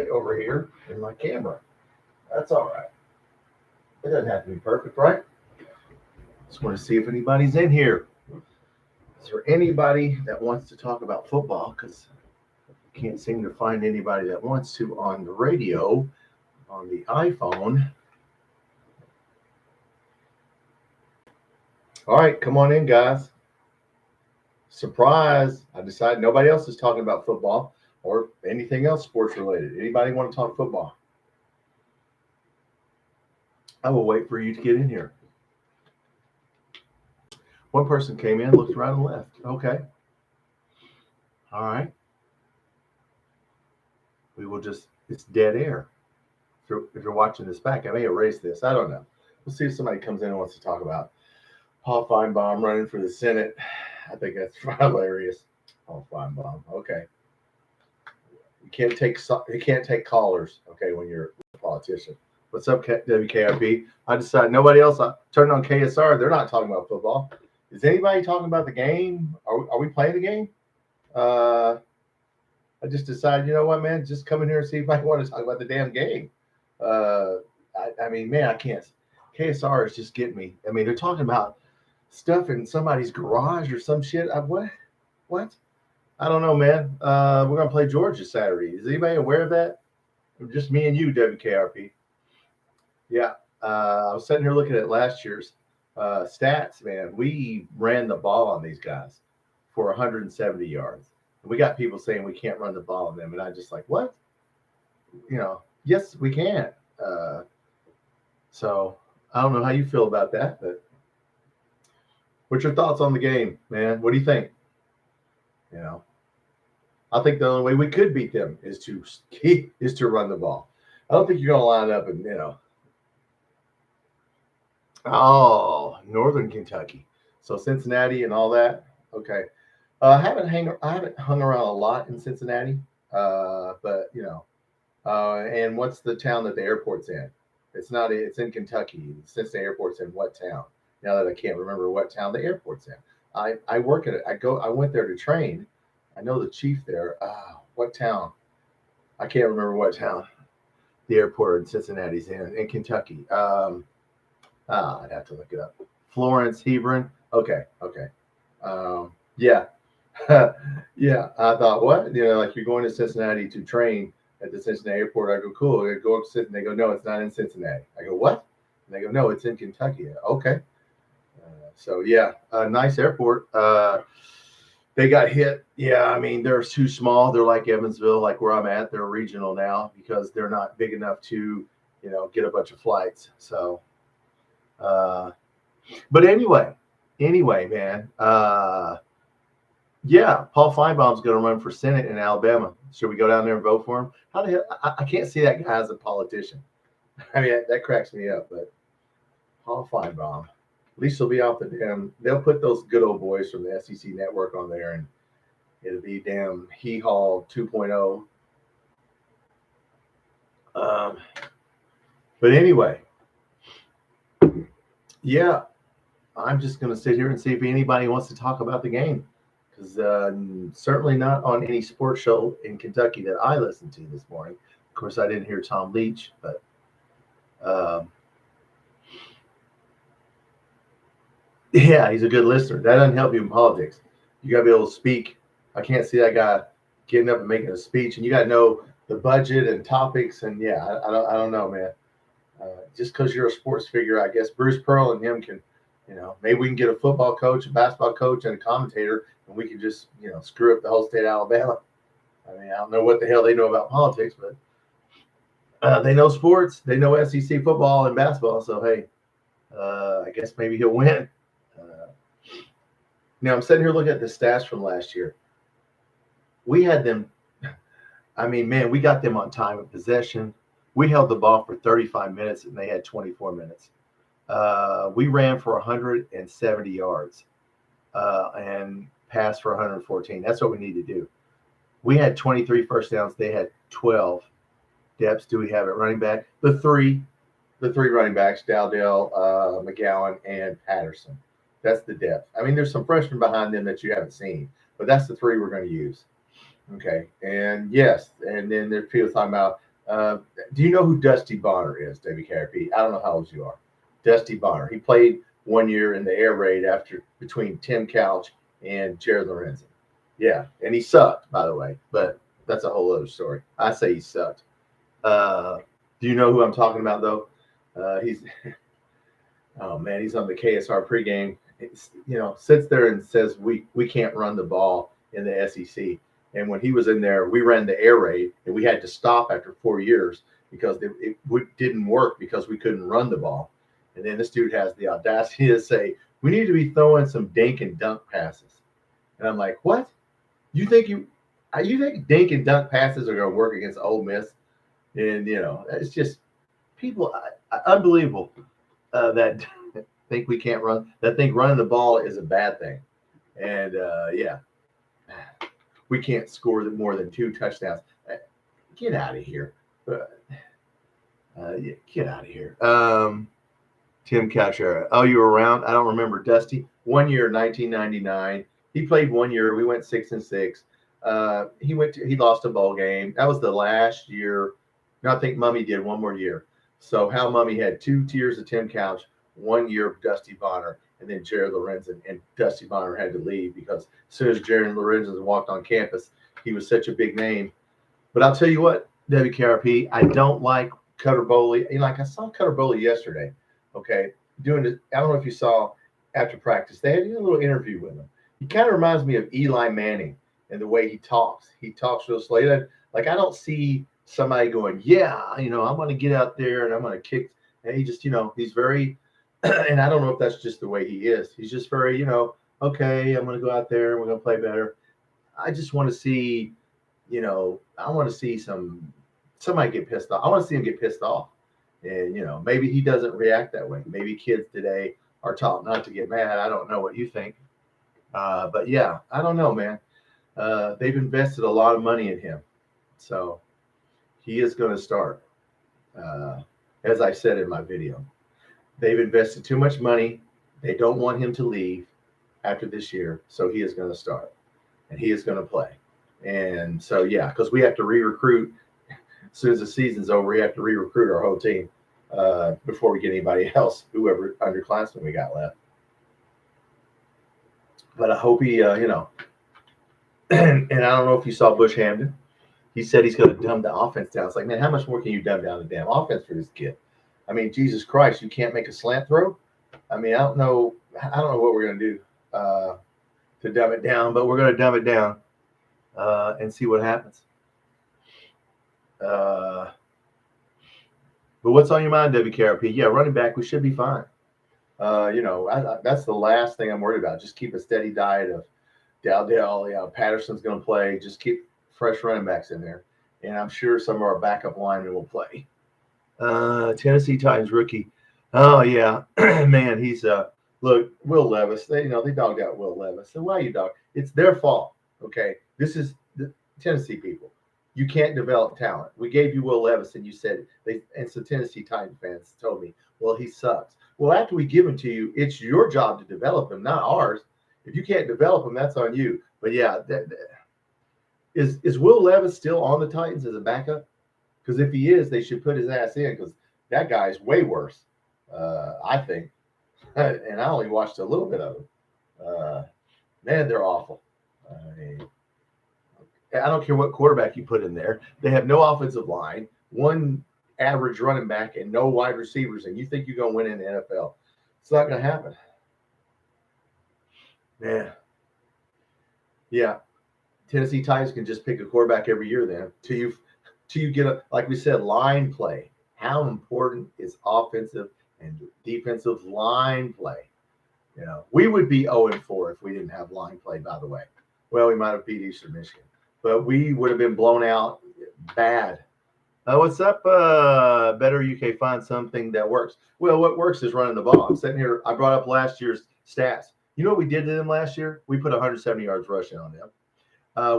over here in my camera. That's all right. It doesn't have to be perfect, right? Just want to see if anybody's in here. Is there anybody that wants to talk about football? Because I can't seem to find anybody that wants to on the radio, on the iPhone. All right, come on in, guys. Surprise! I decided nobody else is talking about football or anything else sports related. Anybody want to talk football? I will wait for you to get in here. One person came in, looked right and left. Okay. All right. We will just, it's dead air. If you're watching this back, I may erase this. I don't know. We'll see if somebody comes in and wants to talk about Paul running for the Senate. I think that's hilarious. Paul Finebaum. Okay. You can't take callers, okay, when you're a politician. What's up, WKRP? I decided nobody else. I turned on KSR. They're not talking about football. Is anybody talking about the game? Are we playing the game? I just decided, you know what, man? Just come in here and see if I want to talk about the damn game. I mean, man, I can't. KSR is just getting me. I mean, they're talking about stuff in somebody's garage or some shit. What? I don't know, man. We're going to play Georgia Saturday. Is anybody aware of that? Just me and you, WKRP. Yeah. I was sitting here looking at last year's stats, man. We ran the ball on these guys for 170 yards. We got people saying we can't run the ball on them. And I just like, what? Yes, we can. So I don't know how you feel about that, but what's your thoughts on the game, man? What do you think? I think the only way we could beat them is to run the ball. I don't think you're going to line up and, Northern Kentucky. So Cincinnati and all that. Okay. I haven't hung around a lot in Cincinnati, but and what's the town that the airport's in? It's in Kentucky. Cincinnati Airport's in what town? Now that I can't remember what town the airport's in. I work at it. I went there to train. I know the chief there. What town? I can't remember what town the airport in Cincinnati's in Kentucky. I'd have to look it up. Florence, Hebron. Okay. Yeah. Yeah. I thought, what? Like you're going to Cincinnati to train at the Cincinnati airport. I go, cool. I go up to Cincinnati. They go, no, it's not in Cincinnati. I go, what? And they go, no, it's in Kentucky. Okay. So, yeah, nice airport. They got hit. Yeah, I mean, they're too small. They're like Evansville, like where I'm at. They're regional now because they're not big enough to, get a bunch of flights. So, but anyway, man. Yeah, Paul Finebaum's going to run for Senate in Alabama. Should we go down there and vote for him? How the hell? I can't see that guy as a politician. I mean, that cracks me up. But Paul Finebaum, at least he'll be off the damn. They'll put those good old boys from the SEC network on there, and it'll be damn hee-haw 2.0. But anyway, yeah, I'm just going to sit here and see if anybody wants to talk about the game. Because certainly not on any sports show in Kentucky that I listened to this morning. Of course, I didn't hear Tom Leach, but yeah, he's a good listener. That doesn't help you in politics. You got to be able to speak. I can't see that guy getting up and making a speech, and you got to know the budget and topics. And yeah, I don't know, man. Just because you're a sports figure, I guess Bruce Pearl and him can, maybe we can get a football coach, a basketball coach, and a commentator, and we can just, screw up the whole state of Alabama. I mean, I don't know what the hell they know about politics, but they know sports. They know SEC football and basketball. So, hey, I guess maybe he'll win. Now, I'm sitting here looking at the stats from last year. We had them. I mean, man, we got them on time of possession. We held the ball for 35 minutes, and they had 24 minutes. We ran for 170 yards and passed for 114. That's what we need to do. We had 23 first downs. They had 12. Depths, do we have at running back? The three running backs, Dowdell, McGowan, and Patterson. That's the depth. I mean, there's some freshmen behind them that you haven't seen, but that's the three we're going to use. Okay. And yes, and then there's people talking about Do you know who Dusty Bonner is, WKRP? I don't know how old you are. Dusty Bonner. He played 1 year in the air raid between Tim Couch and Jared Lorenzen. Yeah, and he sucked, by the way, but that's a whole other story. I say he sucked. Do you know who I'm talking about, though? He's oh man, he's on the KSR pregame. Sits there and says we can't run the ball in the SEC. And when he was in there, we ran the air raid, and we had to stop after 4 years because it didn't work because we couldn't run the ball. And then this dude has the audacity to say, we need to be throwing some dink and dunk passes. And I'm like, what? You think dink and dunk passes are going to work against Ole Miss? And, it's just people, unbelievable that think we can't run, that think running the ball is a bad thing. And, we can't score more than 2 touchdowns. Get out of here. Get out of here. Tim Coucher. Oh, you were around? I don't remember. Dusty. 1 year, 1999. He played 1 year. We went 6-6. He lost a bowl game. That was the last year. No, I think Mummy did 1 more year. So Hal Mummy had 2 tiers of Tim Couch, 1 year of Dusty Bonner, and then Jared Lorenzen. And Dusty Bonner had to leave because as soon as Jared Lorenzen walked on campus, he was such a big name. But I'll tell you what, WKRP, I don't like Cutter Boley. I saw Cutter Boley yesterday. Okay, doing it. I don't know if you saw after practice. They had a little interview with him. He kind of reminds me of Eli Manning in the way he talks. He talks real slow. I don't see somebody going, I'm going to get out there and I'm going to kick. And he just, he's very, and I don't know if that's just the way he is. He's just very, okay, I'm going to go out there and we're going to play better. I just want to see, I want to see somebody get pissed off. I want to see him get pissed off. And, maybe he doesn't react that way. Maybe kids today are taught not to get mad. I don't know what you think. But yeah, I don't know, man. They've invested a lot of money in him. So he is going to start. As I said in my video, they've invested too much money. They don't want him to leave after this year. So he is going to start and he is going to play. And so, yeah, because we have to re-recruit. As soon as the season's over, we have to re-recruit our whole team before we get anybody else, whoever underclassmen we got left. But I hope he, and I don't know if you saw Bush Hamden. He said he's going to dumb the offense down. It's like, man, how much more can you dumb down the damn offense for this kid? I mean, Jesus Christ, you can't make a slant throw? I mean, I don't know what we're going to do to dumb it down, but we're going to dumb it down and see what happens. But what's on your mind, WKRP? Yeah, running back, we should be fine. That's the last thing I'm worried about. Just keep a steady diet of Dowdell. Patterson's going to play. Just keep fresh running backs in there. And I'm sure some of our backup linemen will play. Tennessee Titans rookie. Oh, yeah. Man, he's look, Will Levis. They dogged out Will Levis. And why you dog? It's their fault. Okay. This is the Tennessee people. You can't develop talent. We gave you Will Levis, and you said and some Tennessee Titans fans told me, well, he sucks. Well, after we give him to you, it's your job to develop him, not ours. If you can't develop him, that's on you. But yeah, is Will Levis still on the Titans as a backup? Because if he is, they should put his ass in because that guy is way worse, I think. And I only watched a little bit of him. Man, they're awful. I don't care what quarterback you put in there. They have no offensive line, one average running back, and no wide receivers. And you think you're going to win in the NFL. It's not going to happen. Man. Yeah. Tennessee Titans can just pick a quarterback every year then. Till you get like we said, line play. How important is offensive and defensive line play? We would be 0-4 if we didn't have line play, by the way. Well, we might have beat Eastern Michigan. But we would have been blown out bad. What's up? Better UK find something that works. Well, what works is running the ball. I'm sitting here. I brought up last year's stats. You know what we did to them last year? We put 170 yards rushing on them.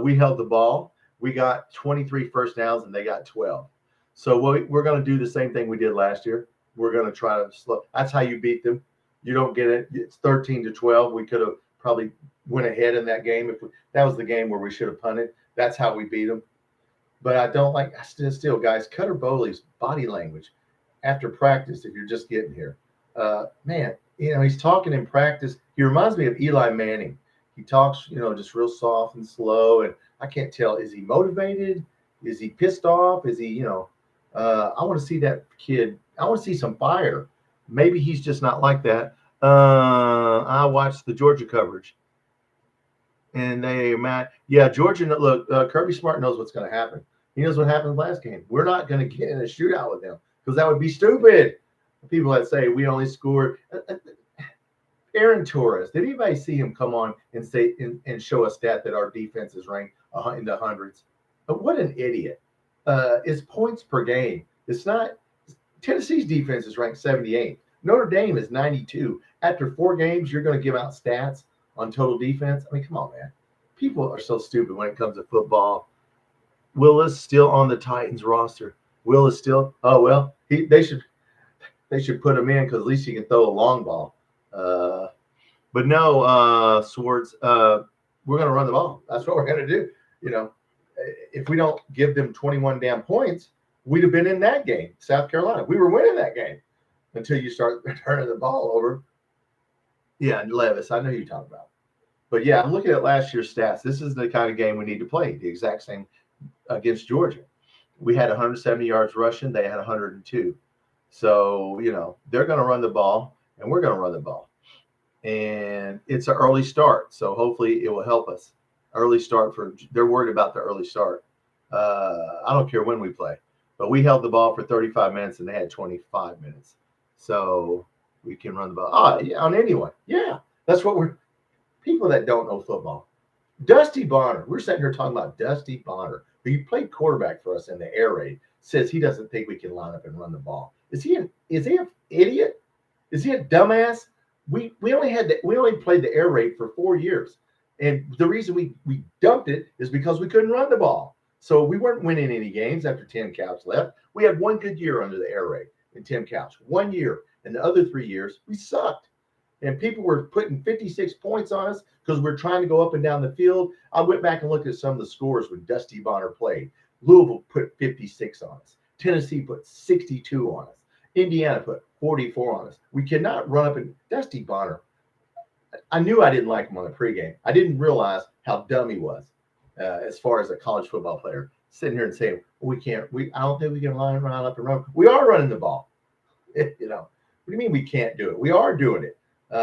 We held the ball. We got 23 first downs, and they got 12. So we're going to do the same thing we did last year. We're going to try to slow. That's how you beat them. You don't get it. It's 13-12. We could have probably went ahead in that game. That was the game where we should have punted. That's how we beat them. But I don't like, still, guys, Cutter Bowley's body language after practice, if you're just getting here, man, he's talking in practice. He reminds me of Eli Manning. He talks, just real soft and slow. And I can't tell, is he motivated? Is he pissed off? Is he, I want to see that kid. I want to see some fire. Maybe he's just not like that. I watched the Georgia coverage. And Georgia, look, Kirby Smart knows what's going to happen. He knows what happened last game. We're not going to get in a shootout with them because that would be stupid. People that say we only scored. Aaron Torres, did anybody see him come on and say and show a stat that our defense is ranked in the hundreds? What an idiot. It's points per game. It's not. Tennessee's defense is ranked 78. Notre Dame is 92. After 4 games, you're going to give out stats on total defense. I mean, come on, man. People are so stupid when it comes to football. Will is still on the Titans roster. Will is still. Oh well, they should put him in because at least he can throw a long ball. But no, Swartz. We're going to run the ball. That's what we're going to do. If we don't give them 21 damn points, we'd have been in that game. South Carolina, we were winning that game until you start turning the ball over. Yeah, Levis, I know who you're talking about. But yeah, I'm looking at last year's stats. This is the kind of game we need to play. The exact same against Georgia. We had 170 yards rushing. They had 102. So, they're going to run the ball, and we're going to run the ball. And it's an early start. So hopefully it will help us. Early start they're worried about the early start. I don't care when we play. But we held the ball for 35 minutes, and they had 25 minutes. So we can run the ball. Yeah, on anyone. Yeah, that's what people that don't know football. Dusty Bonner. We're sitting here talking about Dusty Bonner, who played quarterback for us in the air raid, says he doesn't think we can line up and run the ball. Is he an idiot? Is he a dumbass? We only played the air raid for 4 years. And the reason we dumped it is because we couldn't run the ball. So we weren't winning any games after Tim Couch left. We had 1 good year under the air raid in Tim Couch. 1 year. And the other 3 years, we sucked. And people were putting 56 points on us because we're trying to go up and down the field. I went back and looked at some of the scores when Dusty Bonner played. Louisville put 56 on us. Tennessee put 62 on us. Indiana put 44 on us. We cannot run up and Dusty Bonner. I knew I didn't like him on the pregame. I didn't realize how dumb he was as far as a college football player. Sitting here and saying, I don't think we can line up and run. We are running the ball. What do you mean we can't do it? We are doing it.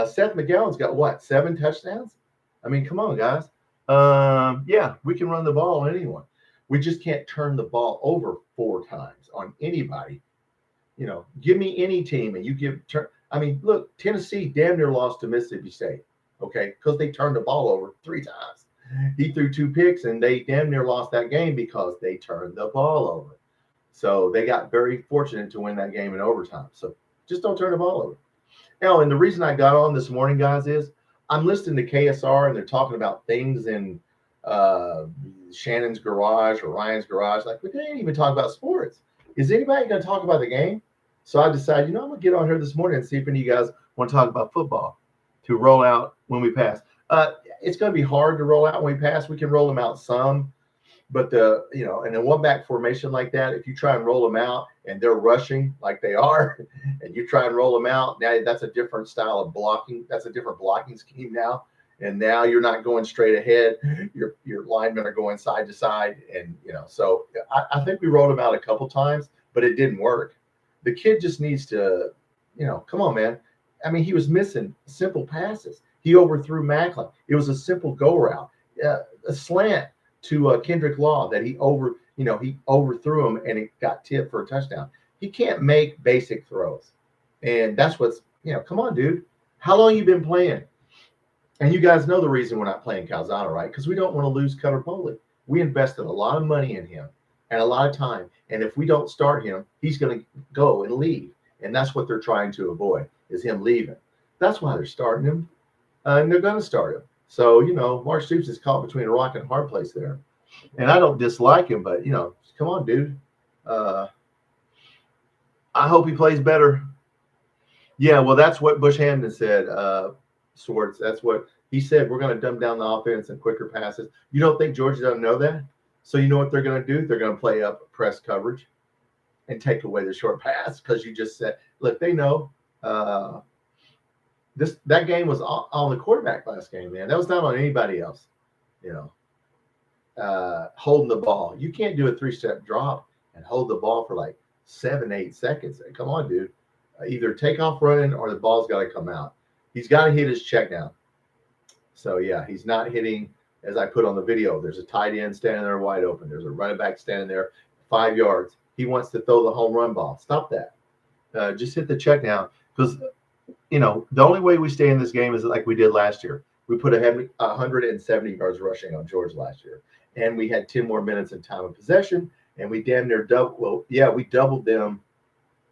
Seth McGowan's got 7 touchdowns? I mean, come on, guys. Yeah, we can run the ball on anyone. We just can't turn the ball over 4 times on anybody. Give me any team and you look, Tennessee damn near lost to Mississippi State, okay, because they turned the ball over 3 times. He threw 2 picks, and they damn near lost that game because they turned the ball over. So they got very fortunate to win that game in overtime. So just don't turn the ball over. Now, and the reason I got on this morning, guys, is I'm listening to KSR, and they're talking about things in Shannon's garage or Ryan's garage. Like, we didn't even talk about sports. Is anybody going to talk about the game? So I decided, I'm going to get on here this morning and see if any of you guys want to talk about football to roll out when we pass. It's going to be hard to roll out when we pass. We can roll them out some, but in a 1-back formation like that, if you try and roll them out and they're rushing like they are, and you try and roll them out, now that's a different style of blocking. That's a different blocking scheme now. And now you're not going straight ahead. Your linemen are going side to side. And, so I think we rolled them out a couple times, but it didn't work. The kid just needs to, come on, man. I mean, he was missing simple passes. He overthrew Macklin. It was a simple go route, a slant to Kendrick Law that he overthrew him and it got tipped for a touchdown. He can't make basic throws. And that's what's, come on, dude. How long you been playing? And you guys know the reason we're not playing Calzada, right? Because we don't want to lose Cutter Bowley. We invested a lot of money in him and a lot of time. And if we don't start him, he's going to go and leave. And that's what they're trying to avoid, is him leaving. That's why they're starting him. And they're going to start him. So, Mark Stoops is caught between a rock and a hard place there. And I don't dislike him, but, come on, dude. I hope he plays better. Yeah, well, that's what Bush Hamden said, Swartz. That's what he said. We're going to dumb down the offense and quicker passes. You don't think Georgia doesn't know that? So you know what they're going to do? They're going to play up press coverage and take away the short pass because you just said, look, they know that game was on the quarterback last game, man. That was not on anybody else, holding the ball. You can't do a 3-step drop and hold the ball for like 7-8 seconds. Come on, dude. Either take off running or the ball's got to come out. He's got to hit his check down. So, yeah, he's not hitting, as I put on the video. There's a tight end standing there wide open. There's a running back standing there 5 yards. He wants to throw the home run ball. Stop that. Just hit the check down because, the only way we stay in this game is like we did last year. We put 170 yards rushing on Georgia last year, and we had 10 more minutes in time of possession, and we damn near we doubled them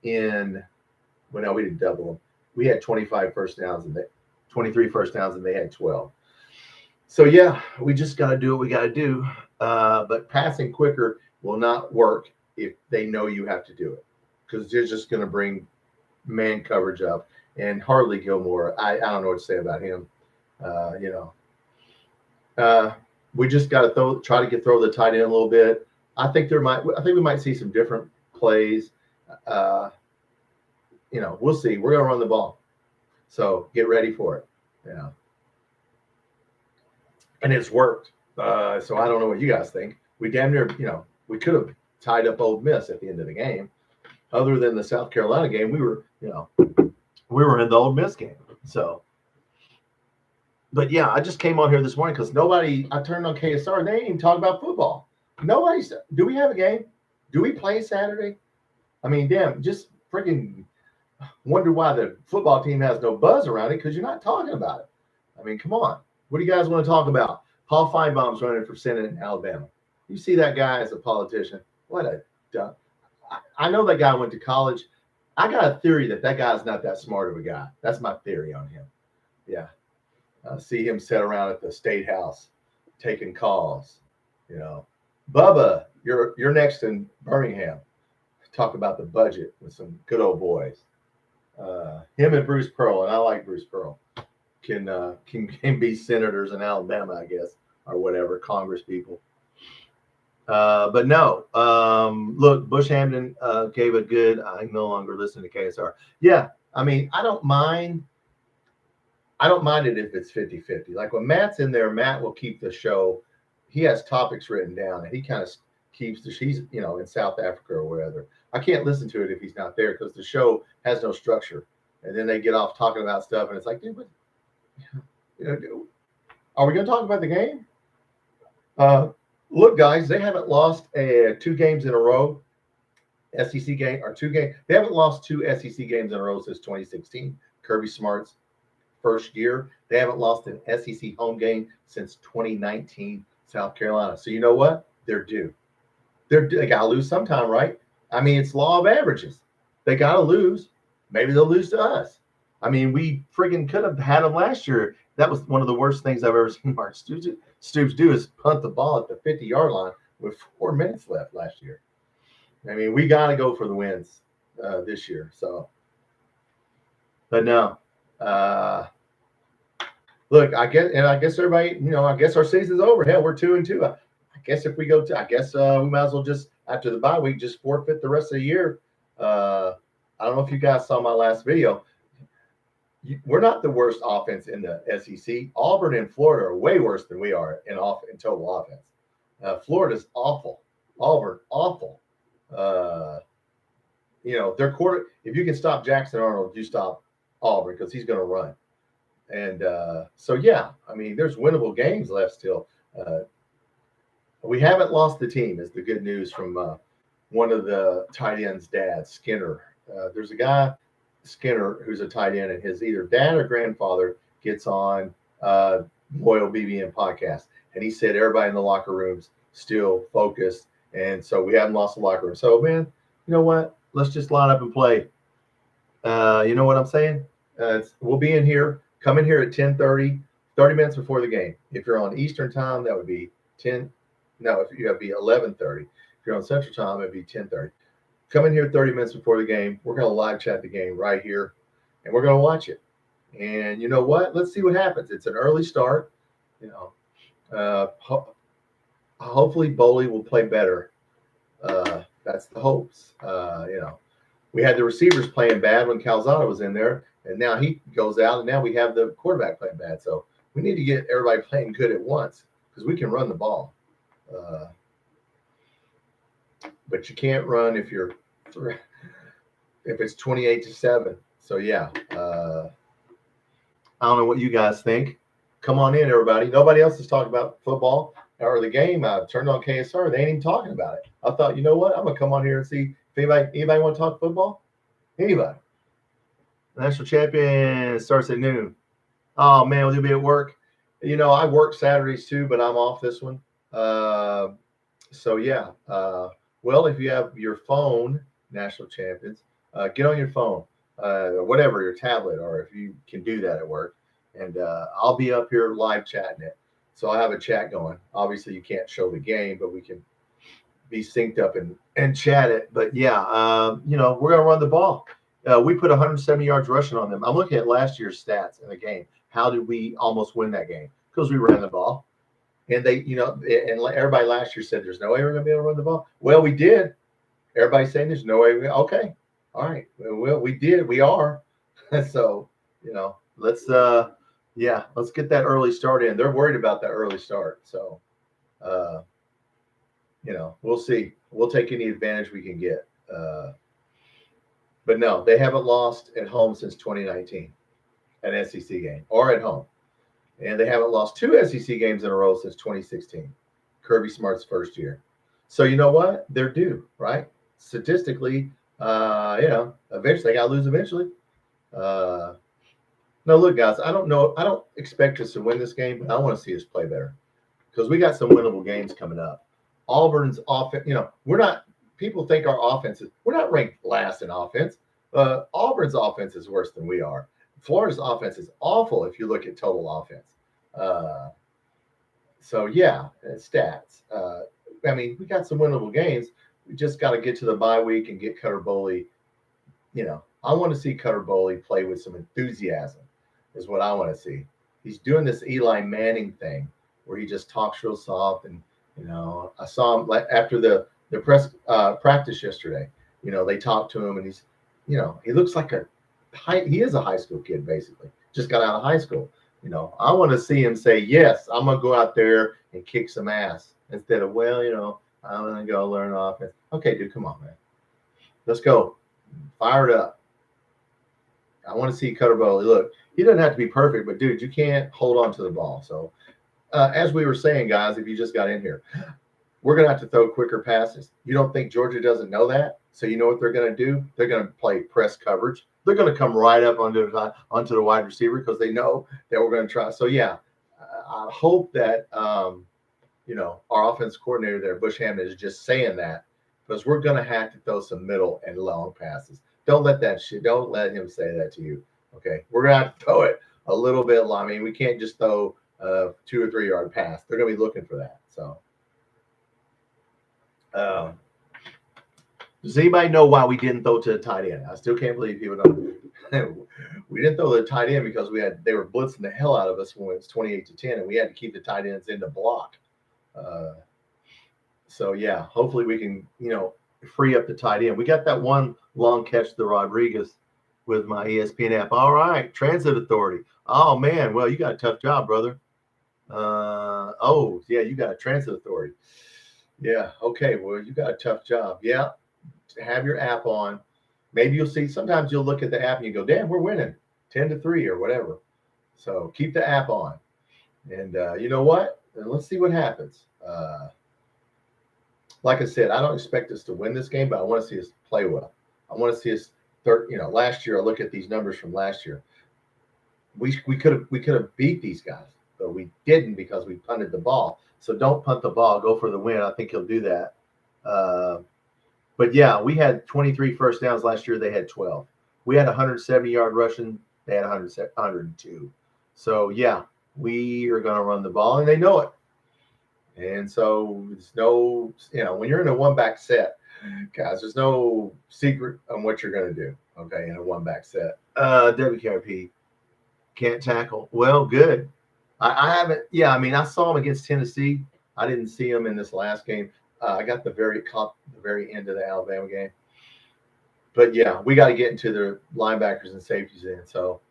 in – well, no, we didn't double them. We had 23 first downs, and they had 12. So, yeah, we just got to do what we got to do. But passing quicker will not work if they know you have to do it because they're just going to bring man coverage up. And Harley Gilmore, I don't know what to say about him. We just got to try to throw the tight end a little bit. I think we might see some different plays. We'll see. We're going to run the ball. So get ready for it. And it's worked. So I don't know what you guys think. We damn near, we could have tied up Ole Miss at the end of the game. Other than the South Carolina game, we were in the Ole Miss game. So, but yeah, I just came on here this morning because I turned on KSR and they ain't even talking about football. Nobody said, do we have a game? Do we play Saturday? I mean, damn, just freaking wonder why the football team has no buzz around it because you're not talking about it. I mean, come on. What do you guys want to talk about? Paul Finebaum's running for Senate in Alabama. You see that guy as a politician. What a dumb. I know that guy went to college. I got a theory that guy's not that smart of a guy. That's my theory on him. Yeah. See him sit around at the State House taking calls. Bubba, you're next in Birmingham. Talk about the budget with some good old boys. Him and Bruce Pearl, and I like Bruce Pearl, can be senators in Alabama, I guess, or whatever, Congress people. But no, look, Bush Hamden gave a good, I no longer listen to KSR. Yeah, I mean, I don't mind it if it's 50-50. Like when Matt's in there, Matt will keep the show. He has topics written down, and he kind of keeps he's in South Africa or wherever. I can't listen to it if he's not there because the show has no structure. And then they get off talking about stuff, and it's like, dude, are we going to talk about the game? Look, guys, they haven't lost 2 games in a row. SEC game or 2 games. They haven't lost 2 SEC games in a row since 2016. Kirby Smart's first year. They haven't lost an SEC home game since 2019, South Carolina. So you know what? They're due. They got to lose sometime, right? I mean, it's law of averages. They got to lose. Maybe they'll lose to us. I mean, we freaking could have had them last year. That was one of the worst things I've ever seen Mark Stoops do is punt the ball at the 50-yard line with 4 minutes left last year. I mean, we got to go for the wins this year. So, but no. Look, I guess everybody, I guess our season's over. Hell, we're 2-2. I guess if we go to, we might as well just after the bye week just forfeit the rest of the year. I don't know if you guys saw my last video. We're not the worst offense in the SEC. Auburn and Florida are way worse than we are in total offense. Florida's awful. Auburn, awful. Their quarter. If you can stop Jackson Arnold, you stop Auburn because he's going to run. And so, yeah, I mean, there's winnable games left still. We haven't lost the team is the good news from one of the tight ends' dads, Skinner. There's a guy, Skinner, who's a tight end, and his either dad or grandfather gets on Loyal BBN podcast. And he said everybody in the locker room's still focused. And so we haven't lost the locker room. So, man, you know what? Let's just line up and play. You know what I'm saying? We'll be in here. Come in here at 10:30, 30 minutes before the game. If you're on Eastern time, that would be 10. No, if you have to be 11:30. If you're on Central time, it'd be 10:30. Come in here 30 minutes before the game. We're going to live chat the game right here, and we're going to watch it. And you know what? Let's see what happens. It's an early start. hopefully Boley will play better. That's the hopes. We had the receivers playing bad when Calzada was in there, and now he goes out, and now we have the quarterback playing bad. So we need to get everybody playing good at once because we can run the ball. But you can't run if it's 28-7. So yeah, I don't know what you guys think. Come on in, everybody. Nobody else is talking about football or the game. I turned on KSR. They ain't even talking about it. I thought, you know what? I'm gonna come on here and see if anybody want to talk football. Anybody? National champion starts at noon. Oh man, will you be at work? I work Saturdays too, but I'm off this one. So yeah. Well, if you have your phone, national champions, get on your phone, whatever, your tablet, or if you can do that at work. And I'll be up here live chatting it. So I'll have a chat going. Obviously, you can't show the game, but we can be synced up and chat it. But yeah, we're going to run the ball. We put 170 yards rushing on them. I'm looking at last year's stats in the game. How did we almost win that game? Because we ran the ball. And and everybody last year said there's no way we're going to be able to run the ball. Well, we did. Everybody's saying there's no way. Okay. All right. Well, we did. We are. So, let's get that early start in. They're worried about that early start. So, we'll see. We'll take any advantage we can get. But no, they haven't lost at home since 2019, an SEC game, or at home. And they haven't lost 2 SEC games in a row since 2016, Kirby Smart's first year. So you know what? They're due, right? Statistically, eventually they got to lose eventually. No, look, guys, I don't expect us to win this game, but I want to see us play better because we got some winnable games coming up. Auburn's offense, people think our offense we're not ranked last in offense. Auburn's offense is worse than we are. Florida's offense is awful if you look at total offense. So yeah, stats. We got some winnable games. We just got to get to the bye week and get Cutter Boley. I want to see Cutter Boley play with some enthusiasm is what I want to see. He's doing this Eli Manning thing where he just talks real soft. And, I saw him after the press practice yesterday, they talked to him and he's, he looks like he is a high school kid, basically, just got out of high school. I want to see him say, yes, I'm going to go out there and kick some ass instead of, I'm going to go learn offense. Okay, dude, come on, man. Let's go. Fire it up. I want to see Cutter Boley. Look, he doesn't have to be perfect, but, dude, you can't hold on to the ball. So, as we were saying, guys, if you just got in here, we're going to have to throw quicker passes. You don't think Georgia doesn't know that? So you know what they're going to do? They're going to play press coverage. They're going to come right up onto the wide receiver because they know that we're going to try. So, yeah, I hope that, our offense coordinator there, Bush Hammond, is just saying that because we're going to have to throw some middle and long passes. Don't let him say that to you. Okay. We're going to have to throw it a little bit long. We can't just throw a 2 or 3 yard pass. They're going to be looking for that. So, does anybody know why we didn't throw to the tight end? I still can't believe people don't. We didn't throw the tight end because they were blitzing the hell out of us when it was 28-10, and we had to keep the tight ends in the block. So yeah, hopefully we can, free up the tight end. We got that one long catch to Rodriguez with my ESPN app. All right, Transit Authority. Oh man, well you got a tough job, brother. You got a Transit Authority. Yeah, okay, well you got a tough job. Yeah, have your app on. Maybe you'll see. Sometimes you'll look at the app and you go, "Damn, we're winning 10-3 or whatever." So keep the app on, and you know what? And let's see what happens. Like I said, I don't expect us to win this game, but I want to see us play well. I want to see us. Last year, I look at these numbers from last year. We could have beat these guys, but we didn't because we punted the ball. So don't punt the ball. Go for the win. I think he'll do that. But yeah, we had 23 first downs last year. They had 12. We had 170 yard rushing. They had 102. So yeah, we are going to run the ball, and they know it. And so it's no, when you're in a one-back set, guys, there's no secret on what you're going to do, okay, in a one-back set. WKRP can't tackle. Well, good. I haven't, I saw him against Tennessee. I didn't see him in this last game. I got the very end of the Alabama game. But yeah, we got to get into the linebackers and safeties in. So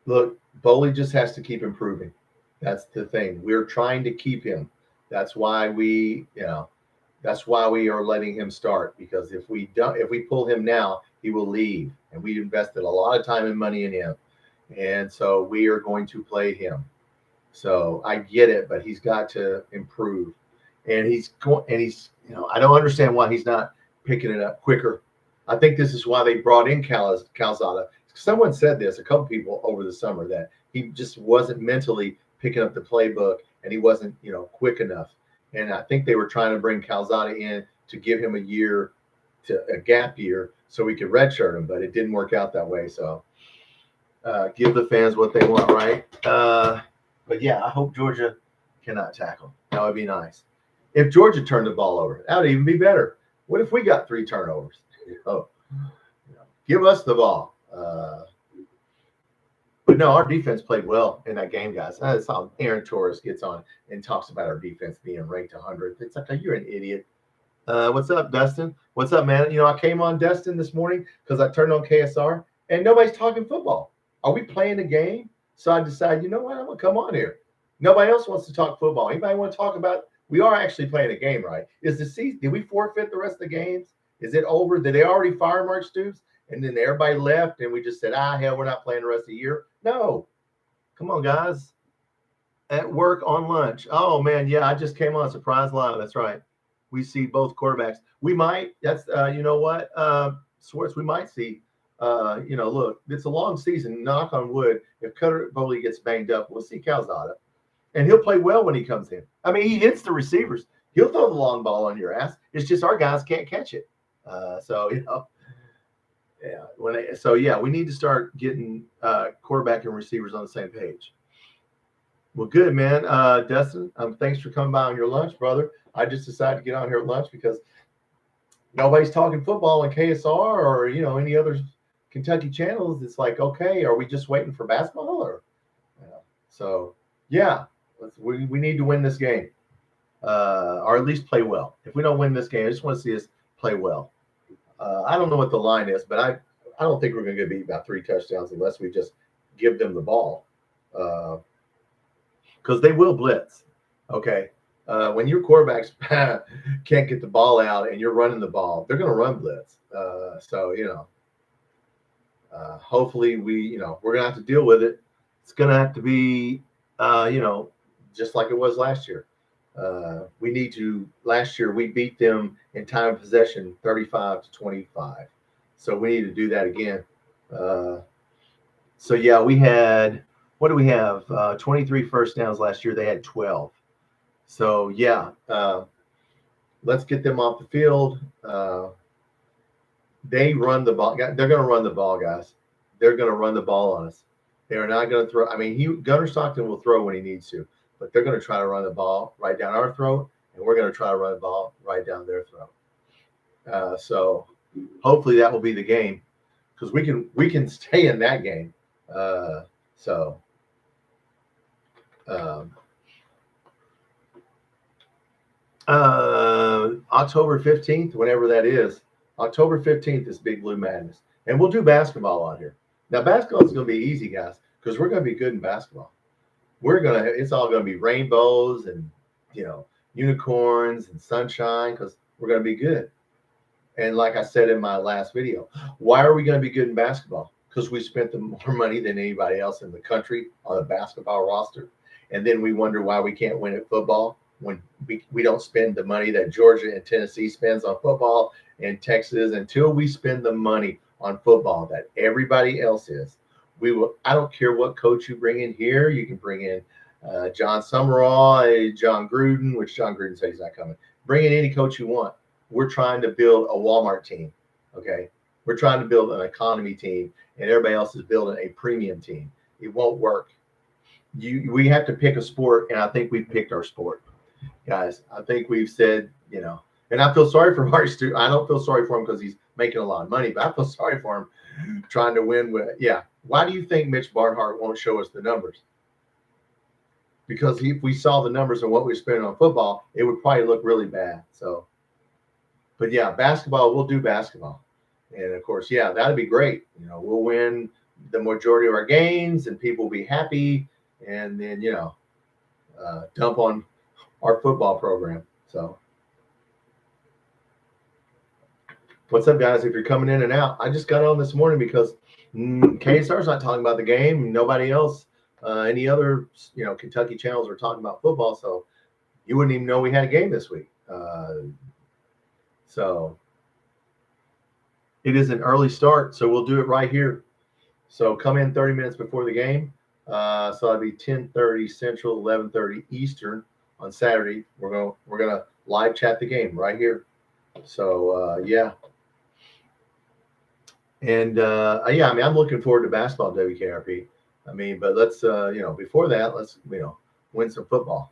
look, Boley just has to keep improving. That's the thing. We're trying to keep him. That's why that's why we are letting him start, because if we pull him now, he will leave. And we invested a lot of time and money in him. And so we are going to play him. So I get it, but he's got to improve. And he's I don't understand why he's not picking it up quicker. I think this is why they brought in Calzada. Someone said this, a couple people over the summer, that he just wasn't mentally picking up the playbook and he wasn't, quick enough. And I think they were trying to bring Calzada in to give him a gap year so we could redshirt him, but it didn't work out that way. So give the fans what they want, right? But yeah, I hope Georgia cannot tackle. That would be nice. If Georgia turned the ball over, that would even be better. What if we got 3 turnovers? Give us the ball. But no, our defense played well in that game, guys. I saw Aaron Torres gets on and talks about our defense being ranked 100th. It's like, you're an idiot. What's up, Dustin? What's up, man? I came on Dustin this morning because I turned on KSR and nobody's talking football. Are we playing a game? So I decided, you know what? I'm going to come on here. Nobody else wants to talk football. Anybody want to talk about? We are actually playing a game, right? Is the season? Did we forfeit the rest of the games? Is it over? Did they already fire Mark Stoops? And then everybody left and we just said, hell, we're not playing the rest of the year. No. Come on, guys. At work on lunch. Oh, man. Yeah, I just came on Surprise Live. That's right. We see both quarterbacks. We might. That's, Swartz, we might see. Look, it's a long season. Knock on wood. If Cutter Boley gets banged up, we'll see Calzada. And he'll play well when he comes in. I mean, he hits the receivers. He'll throw the long ball on your ass. It's just our guys can't catch it. Yeah. We need to start getting quarterback and receivers on the same page. Well, good, man. Dustin, thanks for coming by on your lunch, brother. I just decided to get on here at lunch because nobody's talking football on KSR or, any other Kentucky channels. It's like, okay, are we just waiting for basketball? We need to win this game or at least play well. If we don't win this game, I just want to see us play well. I don't know what the line is, but I don't think we're going to beat about 3 touchdowns unless we just give them the ball because they will blitz. Okay. When your quarterbacks can't get the ball out and you're running the ball, they're going to run blitz. Hopefully we're going to have to deal with it. It's going to have to be, just like it was last year. Last year we beat them in time of possession 35-25. So we need to do that again. We had, what do we have? 23 first downs last year. They had 12. So let's get them off the field. They run the ball. They're going to run the ball, guys. They're going to run the ball on us. They are not going to throw. I mean, Gunnar Stockton will throw when he needs to, but they're going to try to run the ball right down our throat, and we're going to try to run the ball right down their throat. So hopefully that will be the game because we can stay in that game. October 15th, whenever that is, October 15th is Big Blue Madness, and we'll do basketball on here. Now, basketball is going to be easy, guys, because we're going to be good in basketball. It's all going to be rainbows and, unicorns and sunshine because we're going to be good. And like I said in my last video, why are we going to be good in basketball? Because we spent the more money than anybody else in the country on the basketball roster. And then we wonder why we can't win at football when we don't spend the money that Georgia and Tennessee spends on football and Texas until we spend the money on football that everybody else is. I don't care what coach you bring in here. You can bring in John Summerall, John Gruden, which John Gruden says he's not coming. Bring in any coach you want. We're trying to build a Walmart team, okay? We're trying to build an economy team, and everybody else is building a premium team. It won't work. We have to pick a sport, and I think we've picked our sport, guys. I think we've said, and I feel sorry for Mark Stoops. I don't feel sorry for him because he's making a lot of money, but I feel sorry for him trying to win with. Yeah. Why do you think Mitch Barnhart won't show us the numbers? because if we saw the numbers and what we spent on football, it would probably look really bad. So, but yeah, basketball, we'll do basketball. And of course, yeah, that'd be great. We'll win the majority of our games and people will be happy. And then, dump on our football program. So, what's up, guys? If you're coming in and out, I just got on this morning because KSR's not talking about the game. Nobody else, any other, Kentucky channels are talking about football. So you wouldn't even know we had a game this week. So it is an early start. So we'll do it right here. So come in 30 minutes before the game. So that'll be 10:30 Central, 11:30 Eastern on Saturday. We're gonna live chat the game right here. So yeah. And yeah, I mean, I'm looking forward to basketball, WKRP. I mean, but let's before that, let's win some football.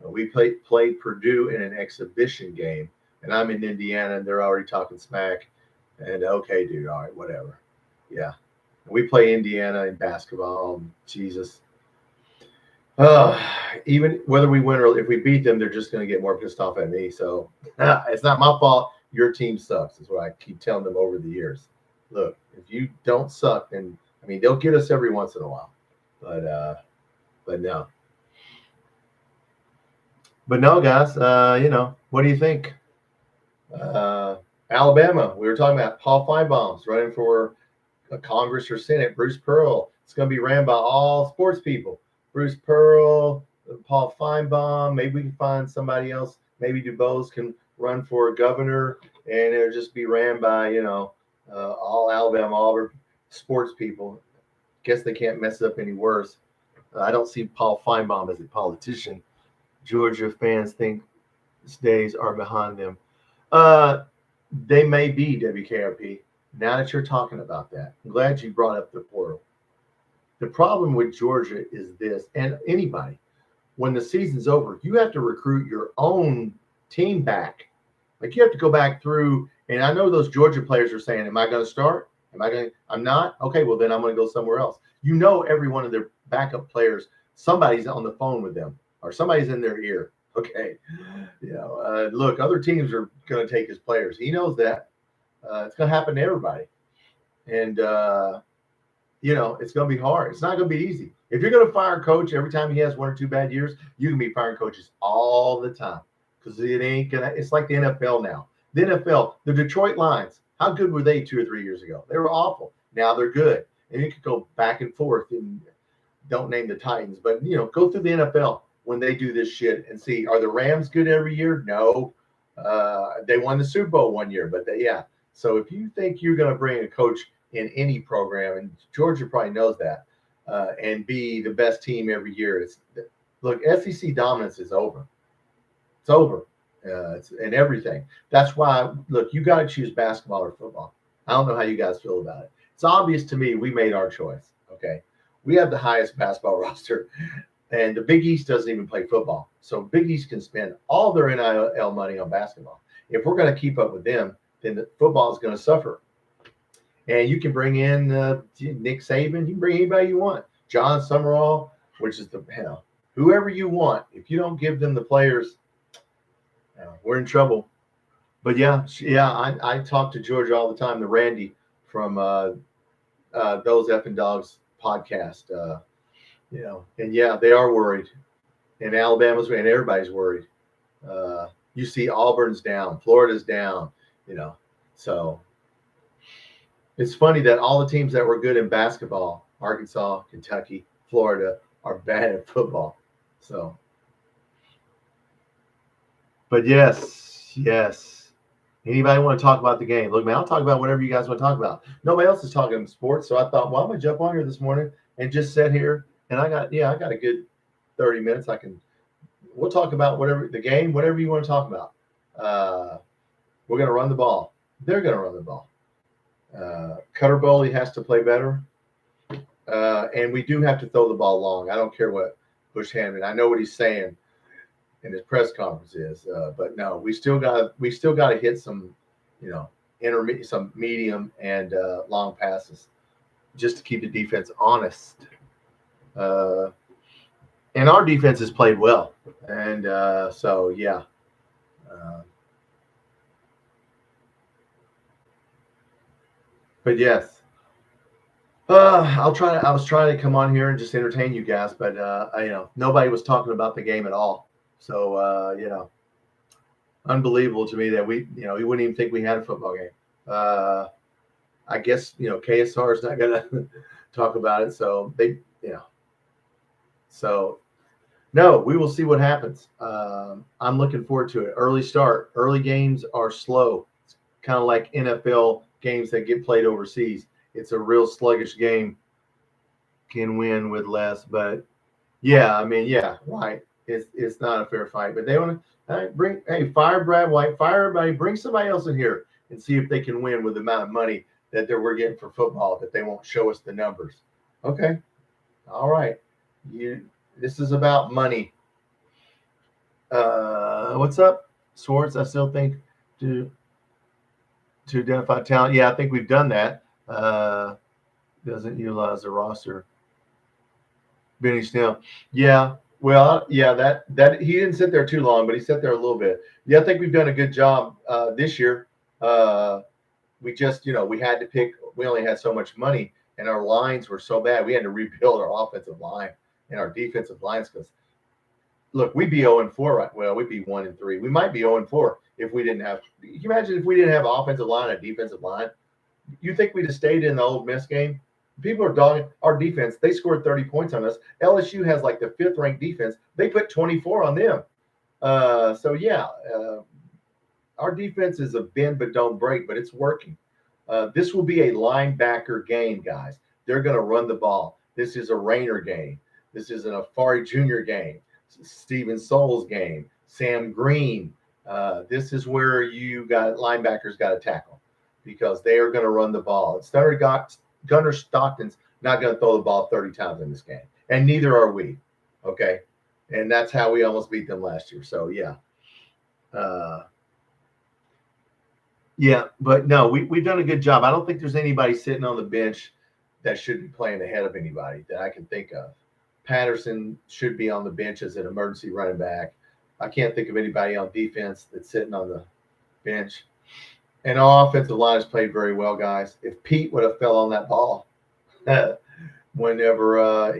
We played Purdue in an exhibition game, and I'm in Indiana, and they're already talking smack. And okay, dude, all right, whatever. Yeah, we play Indiana in basketball. Jesus. Even whether we win or if we beat them, they're just going to get more pissed off at me. So it's not my fault. Your team sucks, is what I keep telling them over the years. Look, if you don't suck, then I mean they'll get us every once in a while, but no. But no, guys. What do you think? Alabama. We were talking about Paul Finebaum's running for Congress or Senate. Bruce Pearl. It's going to be ran by all sports people. Bruce Pearl, Paul Finebaum. Maybe we can find somebody else. Maybe DuBose can run for governor, and it'll just be ran by all Alabama, Auburn sports people. Guess they can't mess up any worse. I don't see Paul Finebaum as a politician. Georgia fans think these days are behind them. They may be, WKRP. Now that you're talking about that, I'm glad you brought up the portal. The problem with Georgia is this, and anybody, when the season's over, you have to recruit your own team back. Like you have to go back through, and I know those Georgia players are saying, am I going to start? I'm not? Okay, well, then I'm going to go somewhere else. Every one of their backup players, somebody's on the phone with them or somebody's in their ear. Okay. Look, other teams are going to take his players. He knows that. It's going to happen to everybody. And, it's going to be hard. It's not going to be easy. If you're going to fire a coach every time he has one or two bad years, you can be firing coaches all the time because it's like the NFL now. The NFL, the Detroit Lions, how good were they 2 or 3 years ago? They were awful. Now they're good. And you could go back and forth and don't name the Titans, but, go through the NFL when they do this shit and see, are the Rams good every year? No. They won the Super Bowl one year, but yeah. So if you think you're going to bring a coach in any program, and Georgia probably knows that, and be the best team every year, look, SEC dominance is over. It's over. It's in everything. That's why, look, you got to choose basketball or football. I don't know how you guys feel about it. It's obvious to me we made our choice. Okay. We have the highest basketball roster, and the Big East doesn't even play football. So Big East can spend all their NIL money on basketball. If we're going to keep up with them, then the football is going to suffer. And you can bring in Nick Saban. You can bring anybody you want. John Summerall, which is whoever you want. If you don't give them the players, we're in trouble. But yeah, I talk to Georgia all the time. The Randy from Those Effing Dogs podcast. And yeah, they are worried. And Alabama's and everybody's worried. You see Auburn's down, Florida's down, So it's funny that all the teams that were good in basketball, Arkansas, Kentucky, Florida, are bad at football. So, but yes. Anybody want to talk about the game? Look, man, I'll talk about whatever you guys want to talk about. Nobody else is talking sports, so I thought, well, I'm gonna jump on here this morning and just sit here. And I got a good 30 minutes. We'll talk about whatever the game, whatever you want to talk about. We're gonna run the ball. They're gonna run the ball. Cutter Bowley has to play better, and we do have to throw the ball long. I don't care what Bush Hammond. I know what he's saying in his press conference is, but no, we still got to hit some, intermediate, some medium and long passes, just to keep the defense honest. And our defense has played well. And so, yeah. But yes. I was trying to come on here and just entertain you guys, but nobody was talking about the game at all. So unbelievable to me that we wouldn't even think we had a football game. I guess KSR is not gonna talk about it, so so no, we will see what happens. I'm looking forward to it. Early start, early games are slow. It's kind of like NFL games that get played overseas. It's a real sluggish game. Can win with less, but yeah, right. It's not a fair fight, but they want to fire Brad White, fire everybody, bring somebody else in here and see if they can win with the amount of money that we're getting for football. That they won't show us the numbers. Okay, all right. This is about money. What's up, Swartz? I still think to identify talent. Yeah, I think we've done that. Doesn't utilize the roster. Benny Snell. Yeah. Well, yeah, that he didn't sit there too long, but he sat there a little bit. Yeah, I think we've done a good job this year. We just, we had to pick. We only had so much money, and our lines were so bad. We had to rebuild our offensive line and our defensive lines because, look, we'd be 0-4 right. Well, we'd be 1-3. We might be 0-4 if we didn't have. Can you imagine if we didn't have an offensive line and a defensive line? You think we'd have stayed in the Ole Miss game? People are dogging our defense. They scored 30 points on us. LSU has like the 5th ranked defense. They put 24 on them. Our defense is a bend but don't break, but it's working. This will be a linebacker game, guys. They're going to run the ball. This is a Rayner game. This is an Afari Jr. game. Steven Souls game. Sam Green. This is where linebackers got to tackle because they are going to run the ball. Gunnar Stockton's not going to throw the ball 30 times in this game, and neither are we. Okay, and that's how we almost beat them last year. So yeah, but no, we've done a good job. I don't think there's anybody sitting on the bench that should be playing ahead of anybody that I can think of. Patterson should be on the bench as an emergency running back. I can't think of anybody on defense that's sitting on the bench. And our offensive line has played very well, guys. If Pete would have fell on that ball whenever,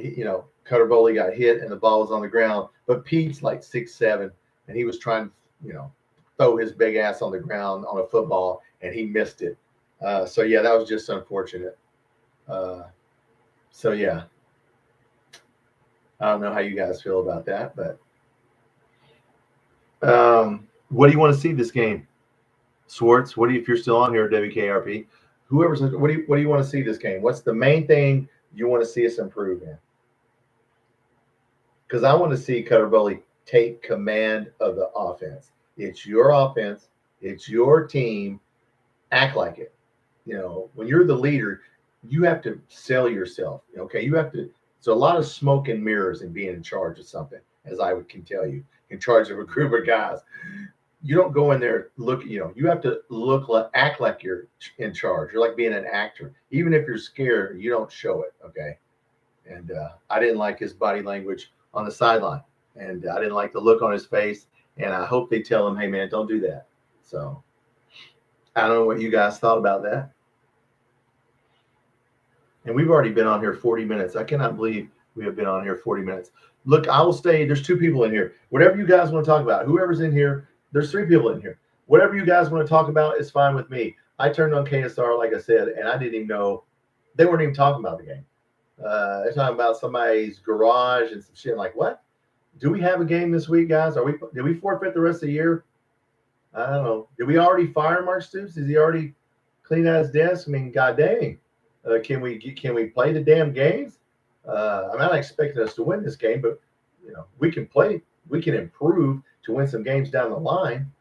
Cutter Bowley got hit and the ball was on the ground, but Pete's like 6'7", and he was trying to, throw his big ass on the ground on a football, and he missed it. That was just unfortunate. I don't know how you guys feel about that, but what do you want to see this game? Swartz, if you're still on here, WKRP, whoever's, what do you want to see this game? What's the main thing you want to see us improve in? Because I want to see Cutter Bowley take command of the offense. It's your offense. It's your team. Act like it. When you're the leader, you have to sell yourself. Okay, you have to. It's a lot of smoke and mirrors in being in charge of something, as I can tell you, in charge of a group of guys. You don't go in there you have to act like you're in charge. You're like being an actor. Even if you're scared, you don't show it. Okay. And I didn't like his body language on the sideline, and I didn't like the look on his face. And I hope they tell him, hey man, don't do that. So I don't know what you guys thought about that. And we've already been on here 40 minutes. I cannot believe we have been on here 40 minutes. Look, I will stay. There's 2 people in here. Whatever you guys want to talk about, whoever's in here, there's 3 people in here. Whatever you guys want to talk about is fine with me. I turned on KSR, like I said, and I didn't even know. They weren't even talking about the game. They're talking about somebody's garage and some shit. I'm like, what? Do we have a game this week, guys? Did we forfeit the rest of the year? I don't know. Did we already fire Mark Stoops? Is he already cleaned out his desk? I mean, god dang. Can we play the damn games? I'm not expecting us to win this game, but we can play. We can improve to win some games down the line.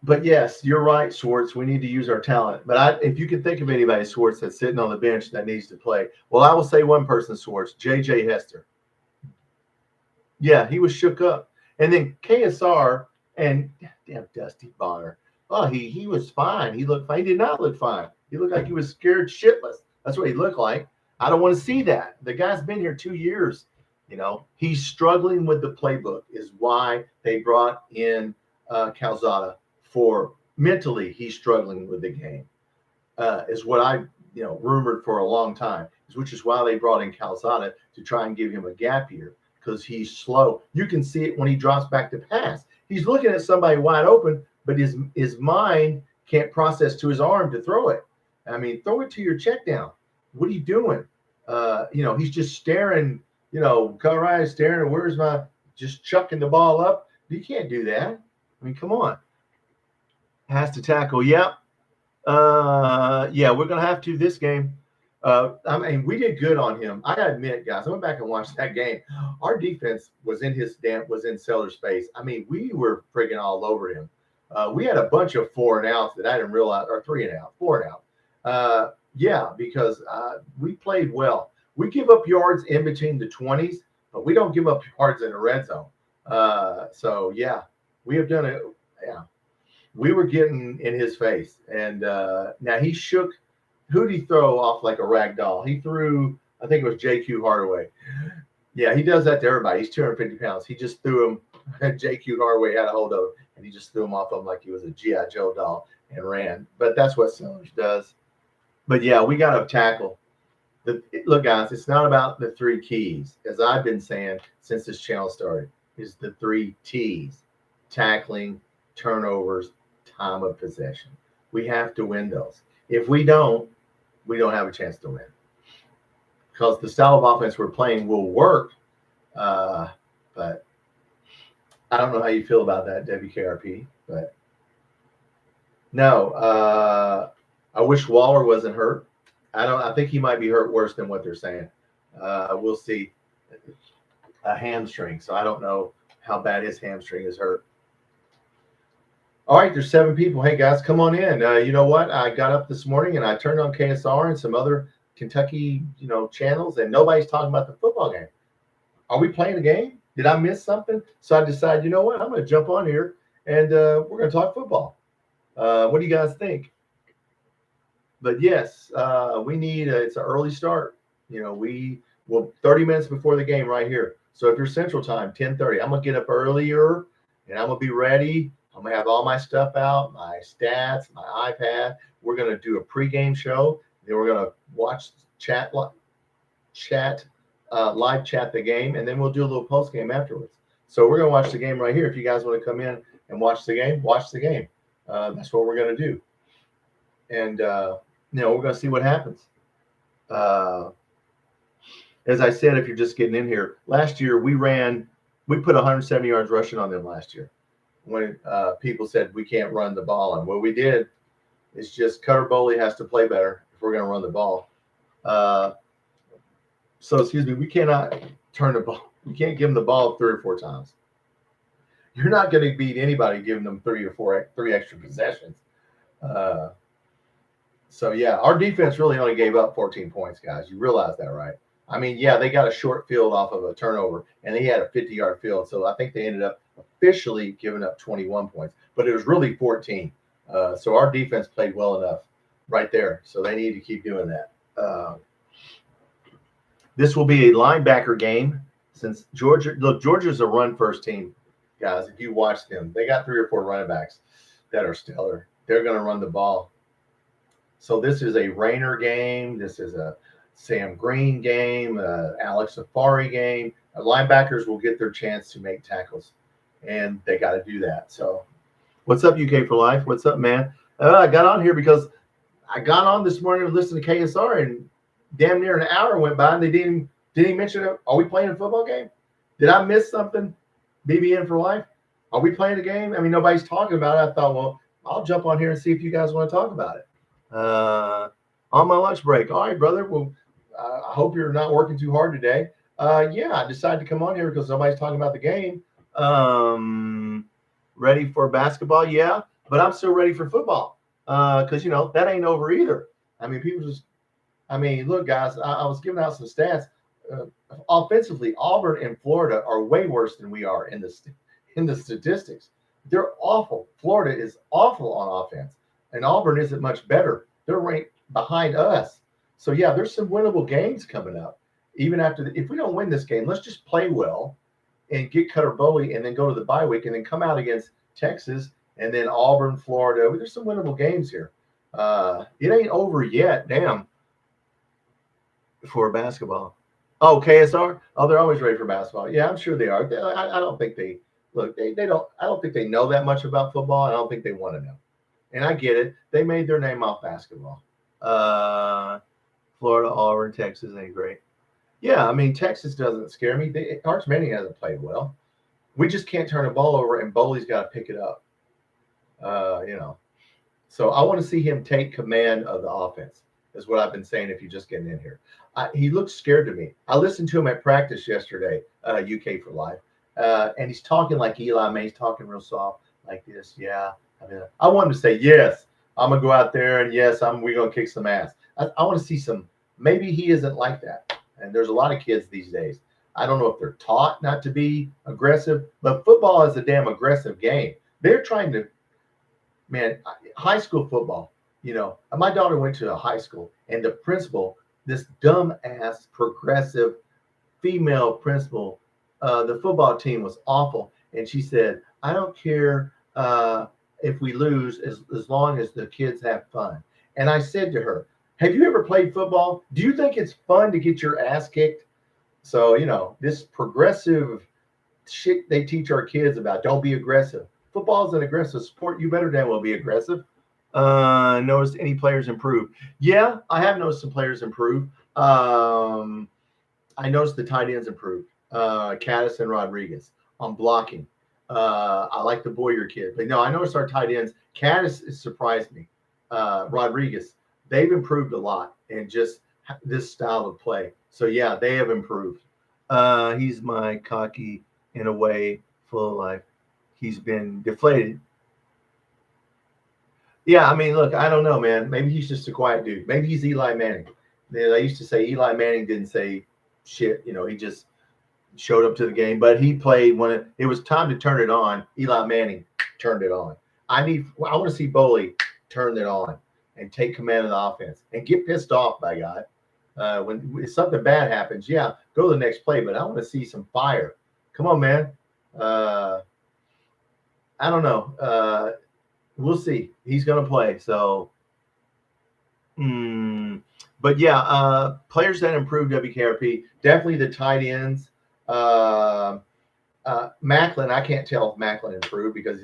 But yes, you're right, Schwartz. We need to use our talent. But if you can think of anybody, Schwartz, that's sitting on the bench that needs to play, well, I will say one person, Schwartz, J.J. Hester. Yeah, he was shook up. And then KSR and damn Dusty Bonner. Oh, he was fine. He looked fine. He did not look fine. He looked like he was scared shitless. That's what he looked like. I don't want to see that. The guy's been here 2 years. He's struggling with the playbook is why they brought in Calzada for mentally. He's struggling with the game is what I rumored for a long time, which is why they brought in Calzada to try and give him a gap year because he's slow. You can see it when he drops back to pass. He's looking at somebody wide open, but his mind can't process to his arm to throw it. I mean, throw it to your check down. What are you doing? He's just staring, Colorado staring, where's my, just chucking the ball up. You can't do that. I mean, come on. Has to tackle. Yep. Yeah, we're going to have to this game. I mean, we did good on him. I got to admit, guys, I went back and watched that game. Our defense was in Seller's face. I mean, we were friggin' all over him. We had a bunch of 4 and outs that I didn't realize, or 3 and out, 4 and out. Yeah, because we played well. We give up yards in between the 20s, but we don't give up yards in the red zone. So, yeah, we have done it. Yeah, we were getting in his face. And now he shook. Who did he throw off like a rag doll? He threw, I think it was J.Q. Hardaway. Yeah, he does that to everybody. He's 250 pounds. He just threw him. J.Q. Hardaway had a hold of him, and he just threw him off of him like he was a G.I. Joe doll and ran. But that's what Sellers does. But, yeah, we got to tackle. Look, guys, it's not about the 3 keys, as I've been saying since this channel started, is the 3 T's: tackling, turnovers, time of possession. We have to win those. If we don't have a chance to win. Because the style of offense we're playing will work, but I don't know how you feel about that, WKRP. But no, I wish Waller wasn't hurt. I think he might be hurt worse than what they're saying. We'll see. A hamstring, so I don't know how bad his hamstring is hurt. All right, there's 7 people. Hey, guys, come on in. You know what? I got up this morning and I turned on KSR and some other Kentucky, channels, and nobody's talking about the football game. Are we playing a game? Did I miss something? So I decided, you know what? I'm going to jump on here and we're going to talk football. What do you guys think? But yes, we need it's an early start. We will 30 minutes before the game right here. So if you're Central Time, 10:30, I'm going to get up earlier and I'm going to be ready. I'm going to have all my stuff out, my stats, my iPad. We're going to do a pregame show. Then we're going to watch live chat the game, and then we'll do a little postgame afterwards. So we're going to watch the game right here. If you guys want to come in and watch the game, watch the game. That's what we're going to do. And, we're going to see what happens. As I said, if you're just getting in here, last year we put 170 yards rushing on them last year. When people said we can't run the ball. And what we did is just Cutter Boley has to play better if we're going to run the ball. We cannot turn the ball. You can't give them the ball 3 or 4 times. You're not going to beat anybody giving them 3 extra possessions. Our defense really only gave up 14 points, guys. You realize that, right? I mean, yeah, they got a short field off of a turnover, and they had a 50-yard field. So I think they ended up officially giving up 21 points, but it was really 14. So our defense played well enough right there. So they need to keep doing that. This will be a linebacker game since Georgia's a run-first team, guys. If you watch them, they got 3 or 4 running backs that are stellar. They're going to run the ball. So this is a Rayner game. This is a Sam Green game, Alex Safari game. Linebackers will get their chance to make tackles, and they got to do that. So what's up, UK for Life? What's up, man? I got on here because I got on this morning to listen to KSR, and damn near an hour went by, and they didn't mention it. Are we playing a football game? Did I miss something? BBN for Life? Are we playing a game? I mean, nobody's talking about it. I thought, well, I'll jump on here and see if you guys want to talk about it. On my lunch break. All right, brother. Well, I hope you're not working too hard today. I decided to come on here because nobody's talking about the game. Ready for basketball? Yeah, but I'm still ready for football because, that ain't over either. I mean, look, guys, I was giving out some stats. Offensively, Auburn and Florida are way worse than we are in the statistics. They're awful. Florida is awful on offense, and Auburn isn't much better. They're ranked behind us. So yeah, there's some winnable games coming up. Even after if we don't win this game, let's just play well and get Cutter Bowley and then go to the bye week and then come out against Texas and then Auburn, Florida. There's some winnable games here. It ain't over yet. Damn. For basketball. Oh, KSR? Oh, they're always ready for basketball. Yeah, I'm sure they are. I don't think they look. They don't. I don't think they know that much about football. I don't think they want to know. And I get it. They made their name off basketball. Florida, Auburn, Texas ain't great. Yeah, I mean Texas doesn't scare me. Arch Manning hasn't played well. We just can't turn the ball over, and Bowley's got to pick it up. So I want to see him take command of the offense. Is what I've been saying. If you're just getting in here, he looks scared to me. I listened to him at practice yesterday, UK for Life, and he's talking like Eli May. He's talking real soft, like this. Yeah, I want him to say yes. I'm gonna go out there and yes, we're gonna kick some ass. I want to see some. Maybe he isn't like that. And there's a lot of kids these days. I don't know if they're taught not to be aggressive, but football is a damn aggressive game. They're trying to, man, high school football. My daughter went to a high school, and the principal, this dumb-ass, progressive female principal, the football team was awful. And she said, I don't care if we lose as long as the kids have fun. And I said to her, have you ever played football? Do you think it's fun to get your ass kicked? So, this progressive shit they teach our kids about, don't be aggressive. Football is an aggressive sport. You better damn well be aggressive. Noticed any players improve? Yeah, I have noticed some players improve. I noticed the tight ends improved. Caddis and Rodriguez on blocking. I like the Boyer kid. But no, I noticed our tight ends. Caddis has surprised me. Rodriguez, they've improved a lot in just this style of play. So, yeah, they have improved. He's my cocky in a way, full of life. He's been deflated. Yeah, I mean, look, I don't know, man. Maybe he's just a quiet dude. Maybe he's Eli Manning. I used to say Eli Manning didn't say shit. He just showed up to the game. But he played when it was time to turn it on. Eli Manning turned it on. I want to see Bowley turn it on and take command of the offense and get pissed off, by God. When something bad happens, yeah, go to the next play. But I want to see some fire. Come on, man. I don't know. We'll see. He's going to play. So, but yeah, players that improved WKRP, definitely the tight ends. Macklin, I can't tell if Macklin improved because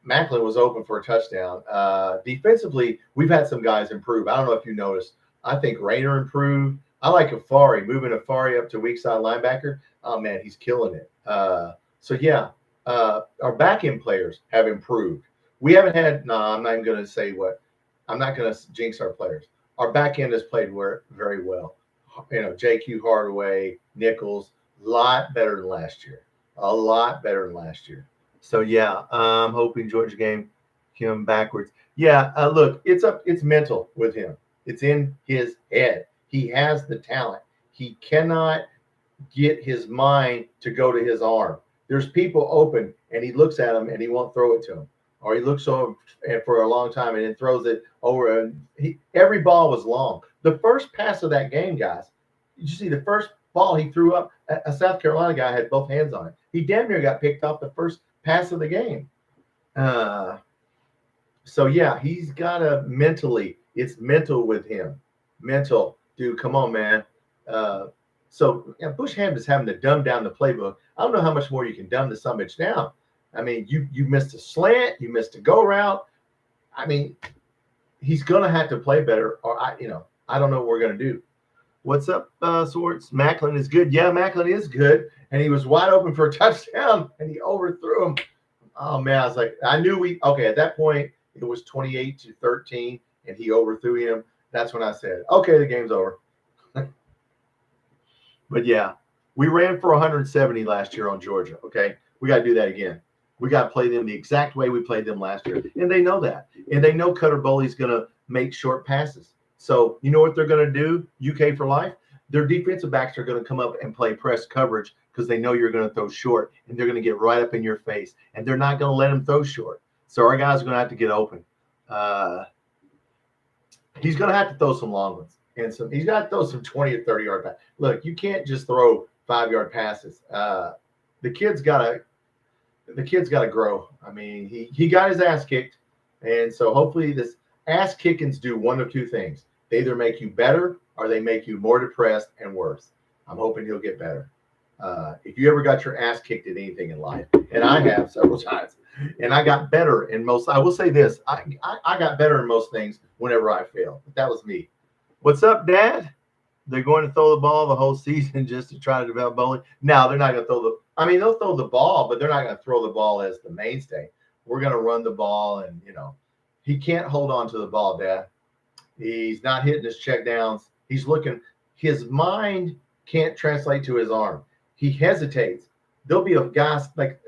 Macklin was open for a touchdown. Defensively, we've had some guys improve. I don't know if you noticed. I think Rayner improved. I like Afari, moving Afari up to weak side linebacker. Oh, man, he's killing it. So, yeah, our back end players have improved. We haven't had, I'm not even going to say what. I'm not going to jinx our players. Our back end has played very well. JQ Hardaway, Nichols, a lot better than last year. A lot better than last year. So, yeah, I'm hoping Georgia game him backwards. Yeah, look, it's mental with him. It's in his head. He has the talent. He cannot get his mind to go to his arm. There's people open, and he looks at them, and he won't throw it to them. Or he looks over for a long time and then throws it over. And every ball was long. The first pass of that game, guys, you see the first ball he threw up, a South Carolina guy had both hands on it. He damn near got picked off the first pass of the game. So, yeah, he's got to mentally, it's mental with him. Mental. Dude, come on, man. So, yeah, Bush Ham is having to dumb down the playbook. I don't know how much more you can dumb the summits down. I mean, you missed a slant, you missed a go route. I mean, he's gonna have to play better, or I don't know what we're gonna do. What's up, Swartz? Macklin is good. Yeah, Macklin is good, and he was wide open for a touchdown, and he overthrew him. Oh man, I was like, I knew at that point it was 28-13, and he overthrew him. That's when I said, okay, the game's over. But yeah, we ran for 170 last year on Georgia. Okay, we got to do that again. We got to play them the exact way we played them last year. And they know that. And they know Cutter Bowley's going to make short passes. So you know what they're going to do, UK for Life? Their defensive backs are going to come up and play press coverage because they know you're going to throw short. And they're going to get right up in your face. And they're not going to let them throw short. So our guys are going to have to get open. He's going to have to throw some long ones. and he's got to throw some 20 or 30-yard passes. Look, you can't just throw 5-yard passes. The kid's got to grow. I mean, he got his ass kicked, and so hopefully this ass kickings do one of two things. They either make you better or they make you more depressed and worse. I'm hoping he'll get better. If you ever got your ass kicked at anything in life, and I have several times, and I got better in most, I will say this, I got better in most things whenever I failed. But that was me. What's up, Dad? They're going to throw the ball the whole season just to try to develop bowling. No, they're not going to throw they'll throw the ball, but they're not going to throw the ball as the mainstay. We're going to run the ball, and, he can't hold on to the ball, Dad. He's not hitting his check downs. He's looking. His mind can't translate to his arm. He hesitates. There'll be a guy, like,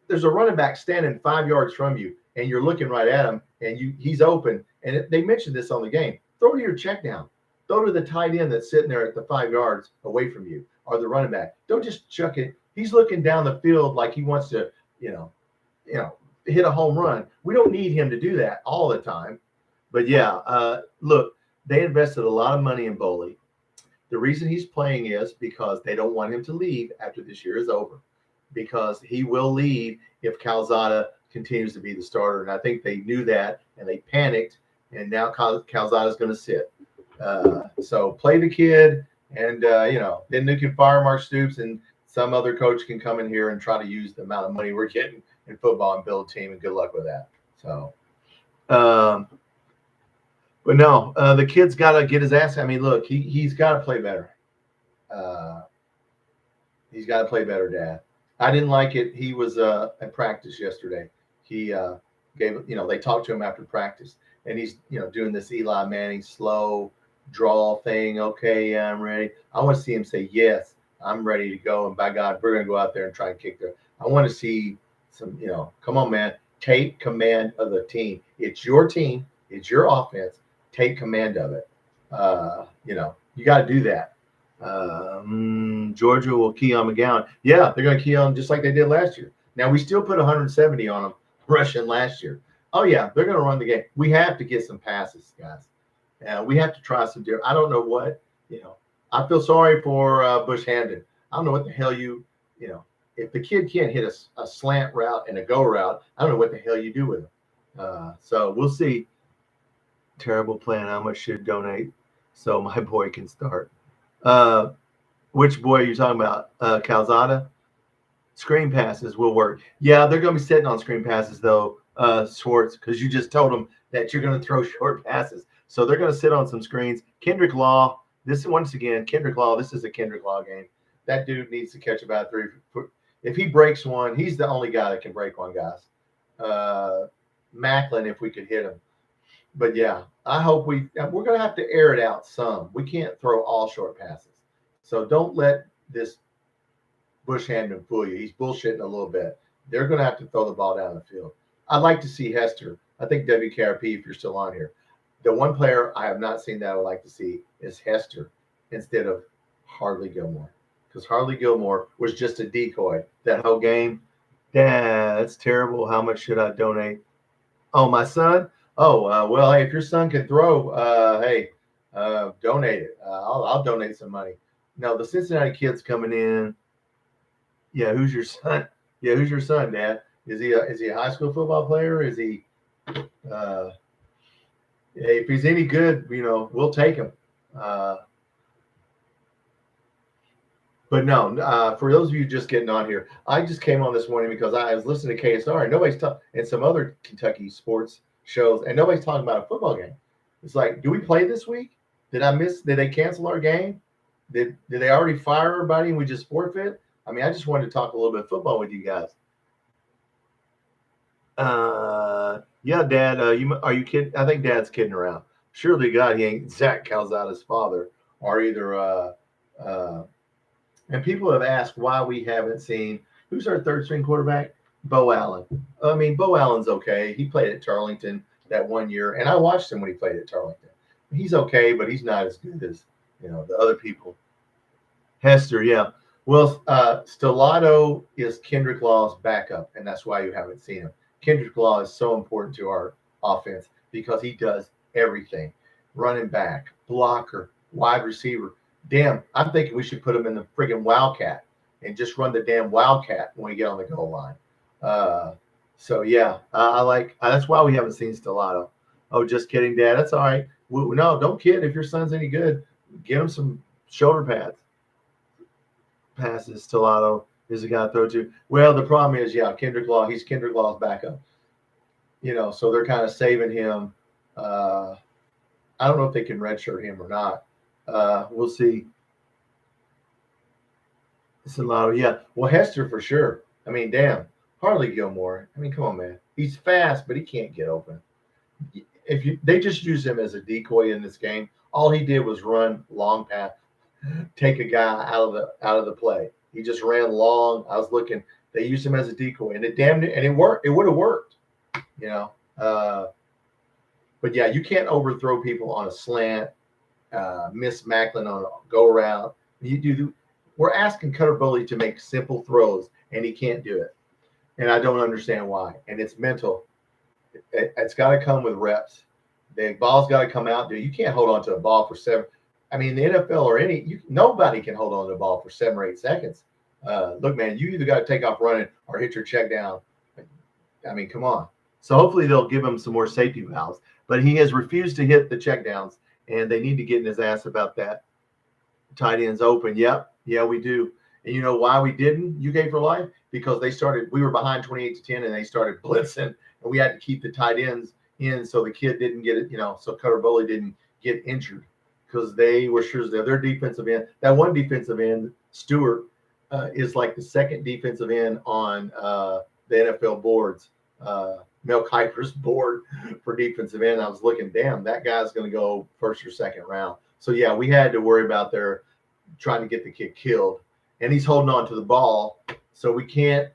there's a running back standing 5 yards from you, and you're looking right at him, and he's open. And they mentioned this on the game. Throw to your check down. Throw to the tight end that's sitting there at the 5 yards away from you, or the running back. Don't just chuck it. He's looking down the field like he wants to, hit a home run. We don't need him to do that all the time. But yeah, look, they invested a lot of money in Boley. The reason he's playing is because they don't want him to leave after this year is over, because he will leave if Calzada continues to be the starter. And I think they knew that, and they panicked, and now Calzada is going to sit. So play the kid, and, then you can fire Mark Stoops, and some other coach can come in here and try to use the amount of money we're getting in football and build a team, and good luck with that. So, but no, the kid's got to get his ass. I mean, look, he's got to play better. He's got to play better, Dad. I didn't like it. He was at practice yesterday. He gave, they talked to him after practice, and he's, doing this Eli Manning slow draw thing. Okay, yeah, I'm ready. I want to see him say, yes, I'm ready to go. And by God, we're going to go out there and try and kick there. I want to see some, come on, man, take command of the team. It's your team. It's your offense. Take command of it. You got to do that. Georgia will key on McGowan. Yeah, they're going to key on just like they did last year. Now, we still put 170 on them rushing last year. Oh, yeah, they're going to run the game. We have to get some passes, guys. We have to try some different. I don't know what, I feel sorry for Bush Hamden. I don't know what the hell if the kid can't hit a slant route and a go route, I don't know what the hell you do with him. So we'll see. Terrible plan. How much should donate so my boy can start? Which boy are you talking about? Calzada? Screen passes will work. Yeah, they're going to be sitting on screen passes, though, Schwartz, because you just told them that you're going to throw short passes. So they're going to sit on some screens. Kendrick Law, Kendrick Law, this is a Kendrick Law game. That dude needs to catch about 3 foot. If he breaks one, he's the only guy that can break one, guys. Macklin, if we could hit him. But, yeah, I hope we're going to have to air it out some. We can't throw all short passes. So don't let this Bush Hamden fool you. He's bullshitting a little bit. They're going to have to throw the ball down the field. I'd like to see Hester. I think WKRP, if you're still on here. The one player I have not seen that I would like to see is Hester instead of Hardly Gilmore. Because Hardly Gilmore was just a decoy that whole game. Dad, that's terrible. How much should I donate? Oh, my son? Oh, well, hey, if your son can throw, donate it. I'll donate some money. No, the Cincinnati kid's coming in. Yeah, who's your son? Yeah, who's your son, Dad? Is he a high school football player? Is he if he's any good, we'll take him. But no, for those of you just getting on here, I just came on this morning because I was listening to KSR and nobody's talking, and some other Kentucky sports shows, and nobody's talking about a football game. It's like, do we play this week? Did they cancel our game? Did they already fire everybody and we just forfeit? I mean, I just wanted to talk a little bit of football with you guys. Yeah, Dad, are you kidding? I think Dad's kidding around. Surely God, he ain't Zach Calzada's father, or either and people have asked why we haven't seen who's our third string quarterback? Bo Allen. I mean, Bo Allen's okay. He played at Tarleton that 1 year, and I watched him when he played at Tarleton. He's okay, but he's not as good as the other people. Hester, yeah. Well, Stellato is Kendrick Law's backup, and that's why you haven't seen him. Kendrick Law is so important to our offense because he does everything. running back, blocker, wide receiver. Damn, I'm thinking we should put him in the friggin' Wildcat and just run the damn Wildcat when we get on the goal line. So yeah, I like that's why we haven't seen Stellato. Oh, just kidding, Dad. That's all right. No, don't kid. If your son's any good, get him some shoulder pads. Passes. Stellato is a guy to throw to. Well, the problem is, yeah, Kendrick Law. He's Kendrick Law's backup. So they're kind of saving him. I don't know if they can redshirt him or not. We'll see. Stellato, yeah. Well, Hester for sure. I mean, damn. Harley Gilmore. I mean, come on, man. He's fast, but he can't get open. They just use him as a decoy in this game. All he did was run long pass, take a guy out of the play. He just ran long. I was looking. They used him as a decoy, and it worked. It would have worked, But yeah, you can't overthrow people on a slant. Miss Macklin on a go around. We're asking Cutter Bully to make simple throws, and he can't do it. And I don't understand why. And it's mental. It's got to come with reps. The ball's got to come out. Dude, you can't hold on to a ball for 7. I mean, the NFL or nobody can hold on to a ball for 7 or 8 seconds. Look, man, you either got to take off running or hit your check down. I mean, come on. So hopefully they'll give him some more safety valves. But he has refused to hit the check downs, and they need to get in his ass about that. Tight ends open. Yep. Yeah, we do. And you know why we didn't, UK for Life? Because we were behind 28-10, and they started blitzing, and we had to keep the tight ends in so the kid didn't get it, so Cutter Bully didn't get injured because they were sure that their defensive end, that one defensive end, Stewart, is like the second defensive end on the NFL boards, Mel Kiper's board for defensive end. I was looking, damn, that guy's going to go first or second round. So, yeah, we had to worry about their trying to get the kid killed. And he's holding on to the ball, so we can't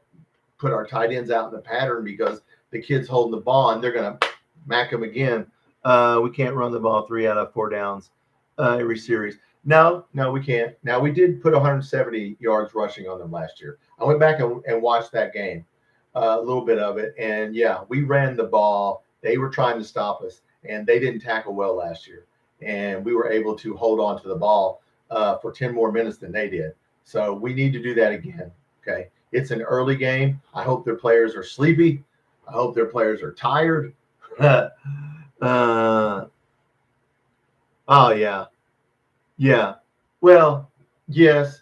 put our tight ends out in the pattern because the kid's holding the ball, and they're going to mack him again. We can't run the ball 3 out of 4 downs every series. No, we can't. Now, we did put 170 yards rushing on them last year. I went back and watched that game, a little bit of it, and, yeah, we ran the ball. They were trying to stop us, and they didn't tackle well last year. And we were able to hold on to the ball for 10 more minutes than they did. So we need to do that again, okay? It's an early game. I hope their players are sleepy. I hope their players are tired. Oh, yeah. Yeah. Well, yes.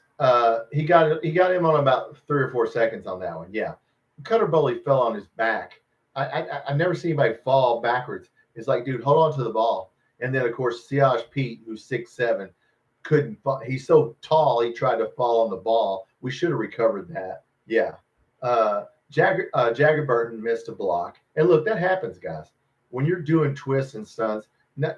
He got him on about 3 or 4 seconds on that one. Yeah. Cutter Bully fell on his back. I've never seen anybody fall backwards. It's like, dude, hold on to the ball. And then, of course, Siaj Pete, who's 6'7", couldn't fall. He's so tall, he tried to fall on the ball. We should have recovered that. Yeah. Jagger Burton missed a block. And look, that happens, guys. When you're doing twists and stunts,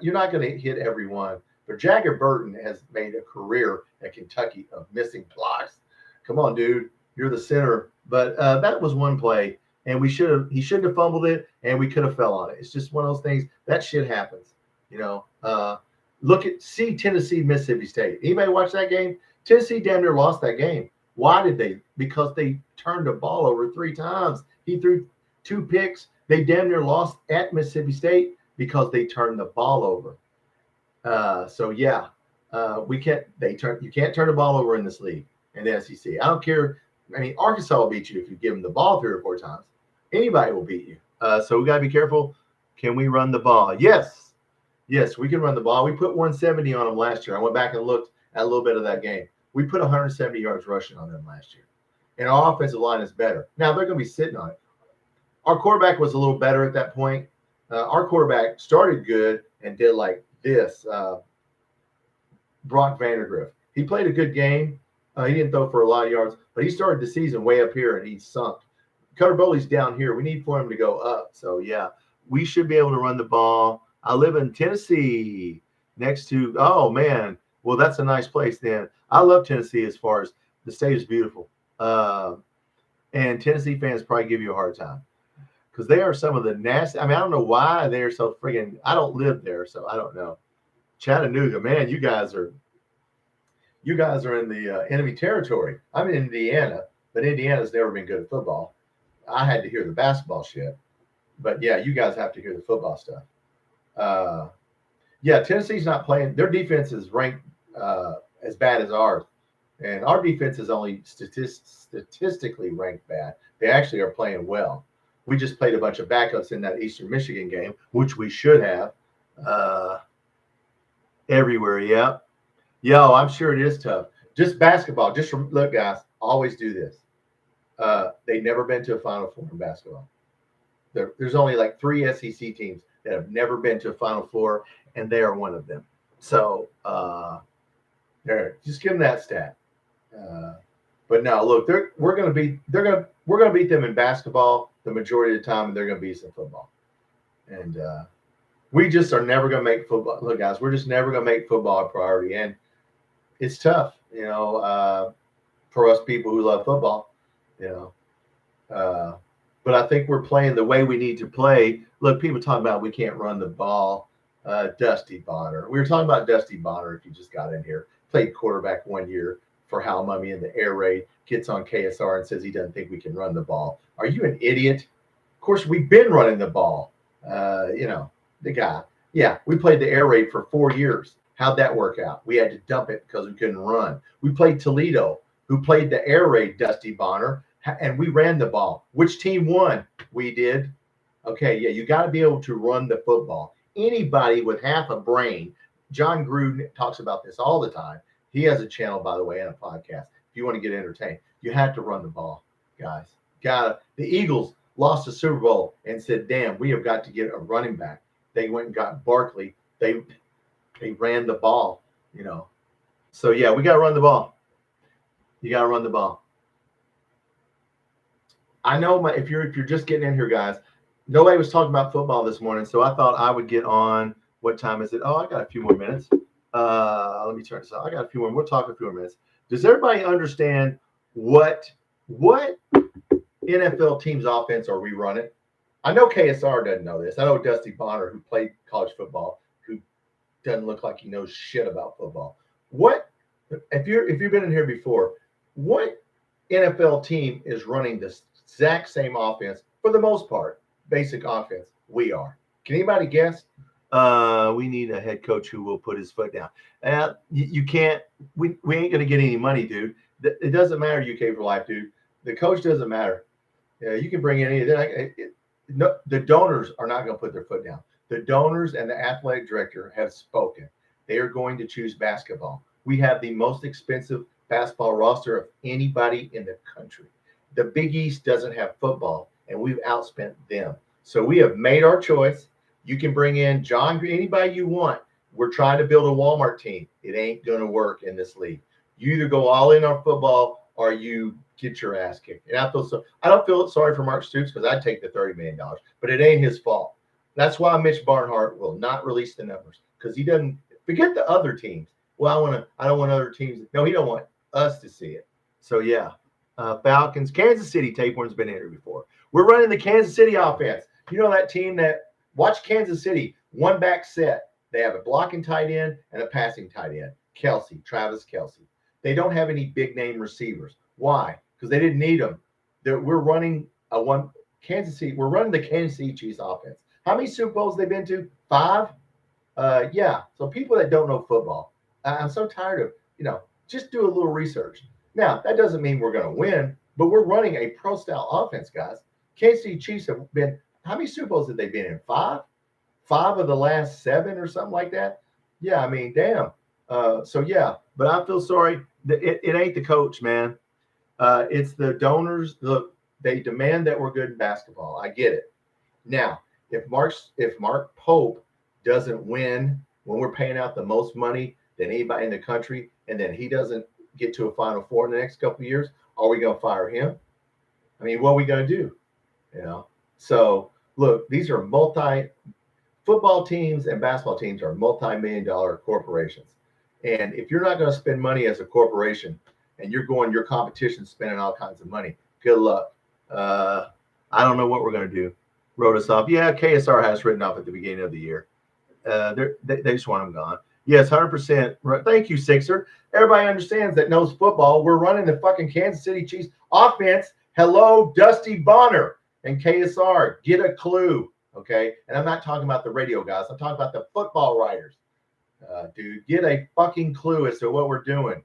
you're not going to hit every one. But Jagger Burton has made a career at Kentucky of missing blocks. Come on, dude. You're the center. But that was one play, and he shouldn't have fumbled it, and we could have fell on it. It's just one of those things. That shit happens, see Tennessee, Mississippi State. Anybody watch that game? Tennessee damn near lost that game. Why did they? Because they turned the ball over 3 times. He threw 2 picks. They damn near lost at Mississippi State because they turned the ball over. You can't turn the ball over in this league in the SEC. I don't care. I mean, Arkansas will beat you if you give them the ball 3 or 4 times. Anybody will beat you. So we got to be careful. Can we run the ball? Yes, we can run the ball. We put 170 on them last year. I went back and looked at a little bit of that game. We put 170 yards rushing on them last year. And our offensive line is better. Now, they're going to be sitting on it. Our quarterback was a little better at that point. Our quarterback started good and did like this. Brock Vandergriff. He played a good game. He didn't throw for a lot of yards, but he started the season way up here, and he sunk. Cutter Bully's down here. We need for him to go up. So, yeah, we should be able to run the ball. I live in Tennessee next to, oh, man. Well, that's a nice place then. I love Tennessee as far as the state is beautiful. And Tennessee fans probably give you a hard time because they are some of the nasty. I mean, I don't know why they're so friggin' – I don't live there, so I don't know. Chattanooga, man, you guys are in the enemy territory. I'm in Indiana, but Indiana's never been good at football. I had to hear the basketball shit. But, yeah, you guys have to hear the football stuff. Yeah, Tennessee's not playing. Their defense is ranked as bad as ours. And our defense is only statistically ranked bad. They actually are playing well. We just played a bunch of backups in that Eastern Michigan game, which we should have. Everywhere, yeah. Yo, I'm sure it is tough. Just basketball. Just look, guys, always do this. They've never been to a Final Four in basketball. There's only like 3 SEC teams that have never been to a Final Four, and they are one of them. So there, just give them that stat. But no, look, we're gonna beat them in basketball the majority of the time, and they're gonna beat us in football. And we just are never gonna make football. Look, guys, we're just never gonna make football a priority, and it's tough, for us people who love football, But I think we're playing the way we need to play. Look, people talk about we can't run the ball. Dusty Bonner. We were talking about Dusty Bonner if you just got in here. Played quarterback 1 year for Hal Mummy in the air raid. Gets on KSR and says he doesn't think we can run the ball. Are you an idiot? Of course, we've been running the ball. The guy. Yeah, we played the air raid for 4 years. How'd that work out? We had to dump it because we couldn't run. We played Toledo, who played the air raid, Dusty Bonner, and we ran the ball. Which team won? We did. Okay, yeah, you got to be able to run the football. Anybody with half a brain, John Gruden talks about this all the time. He has a channel, by the way, and a podcast. If you want to get entertained, you have to run the ball, guys. The Eagles lost the Super Bowl and said, damn, we have got to get a running back. They went and got Barkley. They ran the ball, So, yeah, we got to run the ball. You got to run the ball. I know if you're just getting in here, guys, nobody was talking about football this morning, so I thought I would get on. What time is it? Oh, I got a few more minutes. Let me turn this off. I got a few more. We'll talk a few more minutes. Does everybody understand what NFL team's offense are we running? I know KSR doesn't know this. I know Dusty Bonner, who played college football, who doesn't look like he knows shit about football. What if you've been in here before? What NFL team is running the exact same offense for the most part? Basic offense. We are. Can anybody guess? We need a head coach who will put his foot down. You can't. We ain't gonna get any money, dude. It doesn't matter. UK for life, dude. The coach doesn't matter. You can bring in any. No, the donors are not going to put their foot down. The donors and the athletic director have spoken. They are going to choose basketball. We have the most expensive basketball roster of anybody in the country. The Big East doesn't have football, and we've outspent them. So we have made our choice. You can bring in John Green, anybody you want. We're trying to build a Walmart team. It ain't going to work in this league. You either go all in on football or you get your ass kicked. And I don't feel sorry for Mark Stoops because I'd take the $30 million, but it ain't his fault. That's why Mitch Barnhart will not release the numbers because he doesn't forget the other teams. Well, I don't want other teams. No, he don't want us to see it. So yeah, Falcons, Kansas City. Tapeworm's been here before. We're running the Kansas City offense. You know that team that watch Kansas City one back set. They have a blocking tight end and a passing tight end. Travis Kelce. They don't have any big name receivers. Why? Because they didn't need them. We're running Kansas City. We're running the Kansas City Chiefs offense. How many Super Bowls they've been to? 5. Yeah. So people that don't know football, I'm so tired of just do a little research. Now that doesn't mean we're going to win, but we're running a pro style offense, guys. Kansas City Chiefs have been. How many Super Bowls have they been in? 5 of the last 7 or something like that. Yeah. I mean, damn. So yeah, but I feel sorry. It ain't the coach, man. It's the donors. Look, they demand that we're good in basketball. I get it. Now, if Mark Pope doesn't win when we're paying out the most money than anybody in the country, and then he doesn't get to a Final Four in the next couple of years, are we going to fire him? I mean, what are we going to do? So look, these are football teams and basketball teams are multi-million-dollar corporations. And if you're not going to spend money as a corporation and you're going your competition spending all kinds of money, good luck. I don't know what we're going to do. Wrote us off. Yeah, KSR has written off at the beginning of the year. They just want them gone. Yes, 100%. Thank you, Sixer. Everybody understands that knows football. We're running the fucking Kansas City Chiefs offense. Hello, Dusty Bonner and KSR. Get a clue, okay? And I'm not talking about the radio guys. I'm talking about the football writers. Dude, get a fucking clue as to what we're doing.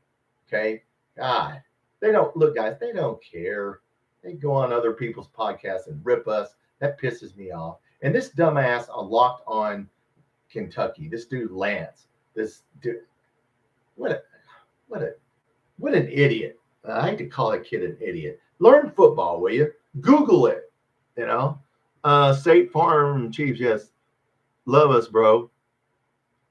Okay? God, they don't look, guys. They don't care. They go on other people's podcasts and rip us. That pisses me off. And this dumbass locked on Kentucky. This dude Lance. This dude. What a what a what an idiot. I hate to call that kid an idiot. Learn football, will you? Google it. You know. State Farm Chiefs. Yes, love us, bro.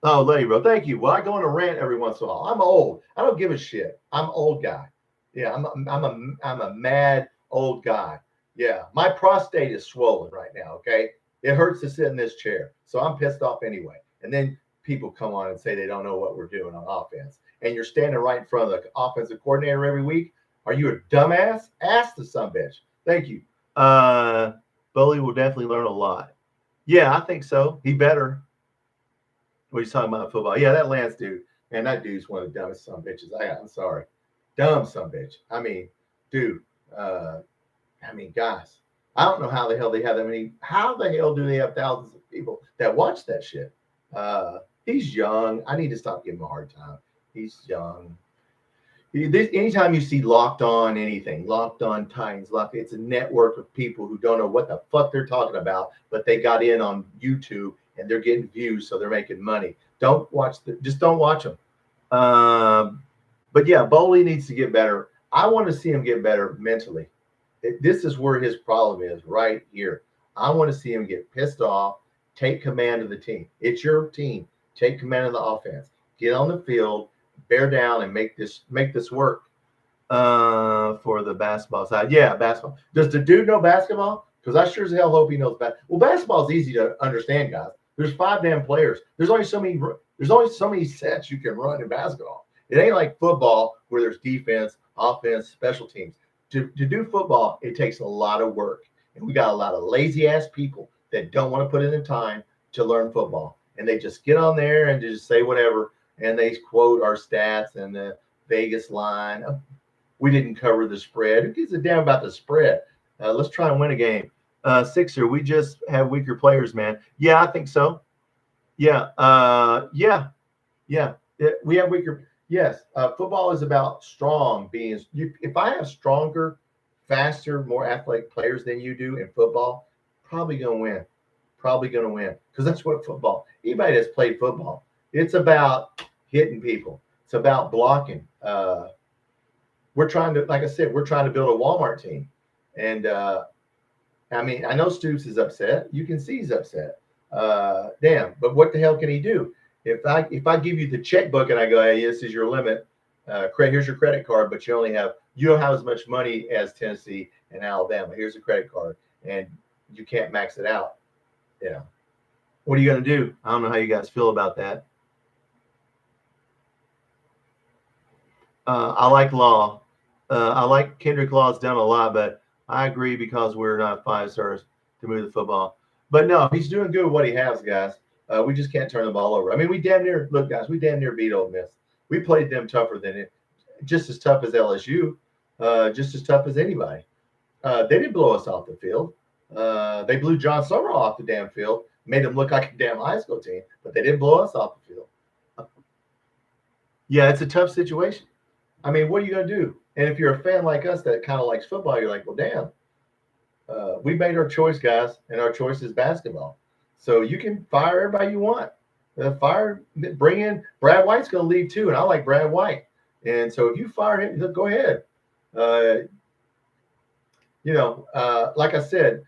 Oh, love you, bro. Thank you. Well, I go on a rant every once in a while. I'm old. I don't give a shit. I'm an old guy. Yeah, I'm a mad old guy. Yeah, my prostate is swollen right now. Okay, it hurts to sit in this chair, so I'm pissed off anyway. And then people come on and say they don't know what we're doing on offense, and you're standing right in front of the offensive coordinator every week. Are you a dumbass? Ask the sumbitch. Thank you. Bully will definitely learn a lot. Yeah, I think so. He better. What are you talking about football? Yeah, that Lance dude. Man, that dude's one of the dumbest son bitches. I'm sorry. Dumb son bitch. I mean, dude. Guys, I don't know how the hell they have that many. How the hell do they have thousands of people that watch that shit? He's young. I need to stop giving him a hard time. He's young. Anytime you see Locked On anything, Locked On Titans, it's a network of people who don't know what the fuck they're talking about, but they got in on YouTube and they're getting views, so they're making money. Just don't watch them. But yeah, Bowley needs to get better. I want to see him get better mentally. This is where his problem is, right here. I want to see him get pissed off, take command of the team. It's your team. Take command of the offense. Get on the field, bear down, and make this work. For the basketball side. Yeah, basketball. Does the dude know basketball? Because I sure as hell hope he knows basketball. Well, basketball is easy to understand, guys. There's 5 damn players. There's only so many sets you can run in basketball. It ain't like football where there's defense, offense, special teams. To do football, it takes a lot of work. And we got a lot of lazy ass people that don't want to put in the time to learn football. And they just get on there and just say whatever. And they quote our stats and the Vegas line. We didn't cover the spread. Who gives a damn about the spread? Let's try and win a game. Sixer, we just have weaker players, man. Yeah, I think so. Yeah. Yeah. We have weaker. Yes. Football is about strong being. If I have stronger, faster, more athletic players than you do in football, probably going to win. Probably going to win. Because that's what football. Anybody that's played football, it's about hitting people. It's about blocking. We're trying to, like I said, we're trying to build a Walmart team. And I know Stoops is upset. You can see he's upset. Damn, but what the hell can he do? If I give you the checkbook and I go, hey, this is your limit, here's your credit card, but you don't have as much money as Tennessee and Alabama. Here's a credit card, and you can't max it out. Yeah. What are you going to do? I don't know how you guys feel about that. I like Law. I like Kendrick Law's done a lot, but I agree because we're not 5 stars to move the football. But no, he's doing good with what he has, guys. We just can't turn the ball over. I mean, we damn near beat Ole Miss. We played them tougher than it, just as tough as LSU, just as tough as anybody. They didn't blow us off the field. They blew John Summerall off the damn field, made him look like a damn high school team, but they didn't blow us off the field. Yeah, it's a tough situation. I mean, what are you going to do? And if you're a fan like us that kind of likes football, you're like, well, damn, we made our choice, guys, and our choice is basketball. So you can fire everybody you want. Bring in Brad White's going to leave too, and I like Brad White. And so if you fire him, go ahead. Like I said,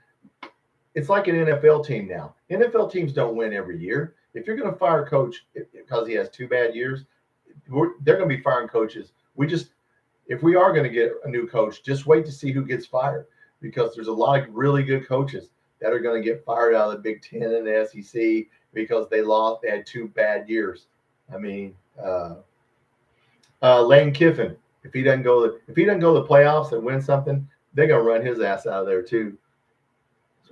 it's like an NFL team now. NFL teams don't win every year. If you're going to fire a coach because he has 2 bad years, they're going to be firing coaches. If we are going to get a new coach, just wait to see who gets fired, because there's a lot of really good coaches that are going to get fired out of the Big Ten and the SEC because they had 2 bad years. I mean, Lane Kiffin, if he doesn't go to the playoffs and win something, they're going to run his ass out of there too.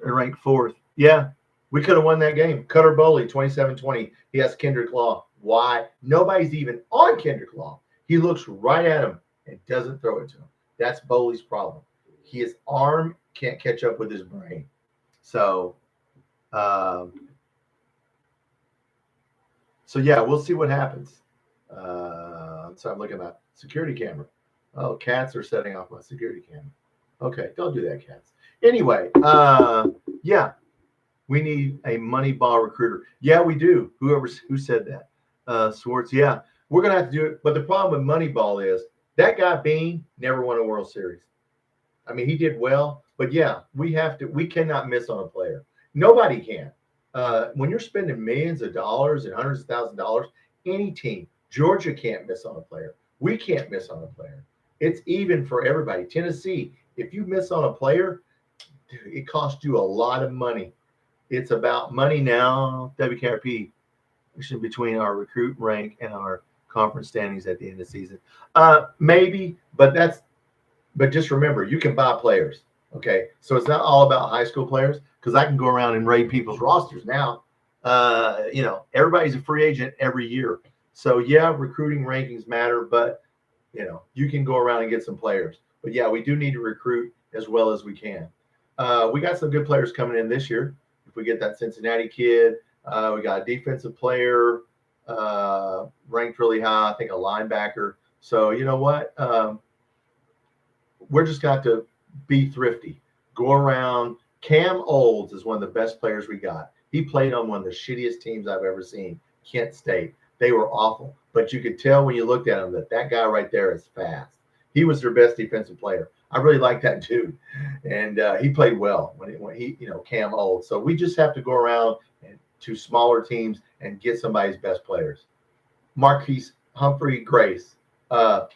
They're ranked 4th. Yeah, we could have won that game. Cutter Bowley, 27-20. He has Kendrick Law. Why? Nobody's even on Kendrick Law. He looks right at him and doesn't throw it to him. That's Bowley's problem. His arm can't catch up with his brain. So So yeah, we'll see what happens. So I'm looking at security camera. Oh, cats are setting off my security camera. Okay, don't do that, cats. Anyway, yeah, we need a money ball recruiter. Yeah, we do. Who said that? Swartz. Yeah, we're gonna have to do it. But the problem with Moneyball is that guy Bean never won a World Series. I mean, he did well, but yeah, we have to. We cannot miss on a player. Nobody can. When you're spending millions of dollars and hundreds of thousands of dollars, any team, Georgia can't miss on a player. We can't miss on a player. It's even for everybody. Tennessee, if you miss on a player, it costs you a lot of money. It's about money now. WKRP, between our recruit rank and our conference standings at the end of the season. Maybe, but just remember, you can buy players. Okay, so it's not all about high school players because I can go around and raid people's rosters now. Everybody's a free agent every year. So yeah, recruiting rankings matter, but you can go around and get some players. But yeah, we do need to recruit as well as we can. We got some good players coming in this year. If we get that Cincinnati kid, we got a defensive player ranked really high. I think a linebacker. So you know what? We're just got to be thrifty. Go around. Cam Olds is one of the best players we got. He played on one of the shittiest teams I've ever seen, Kent State. They were awful, but you could tell when you looked at him that guy right there is fast. He was their best defensive player. I really like that dude, and he played well when he Cam Olds. So we just have to go around to smaller teams and get somebody's best players. Marquise Humphrey Grace,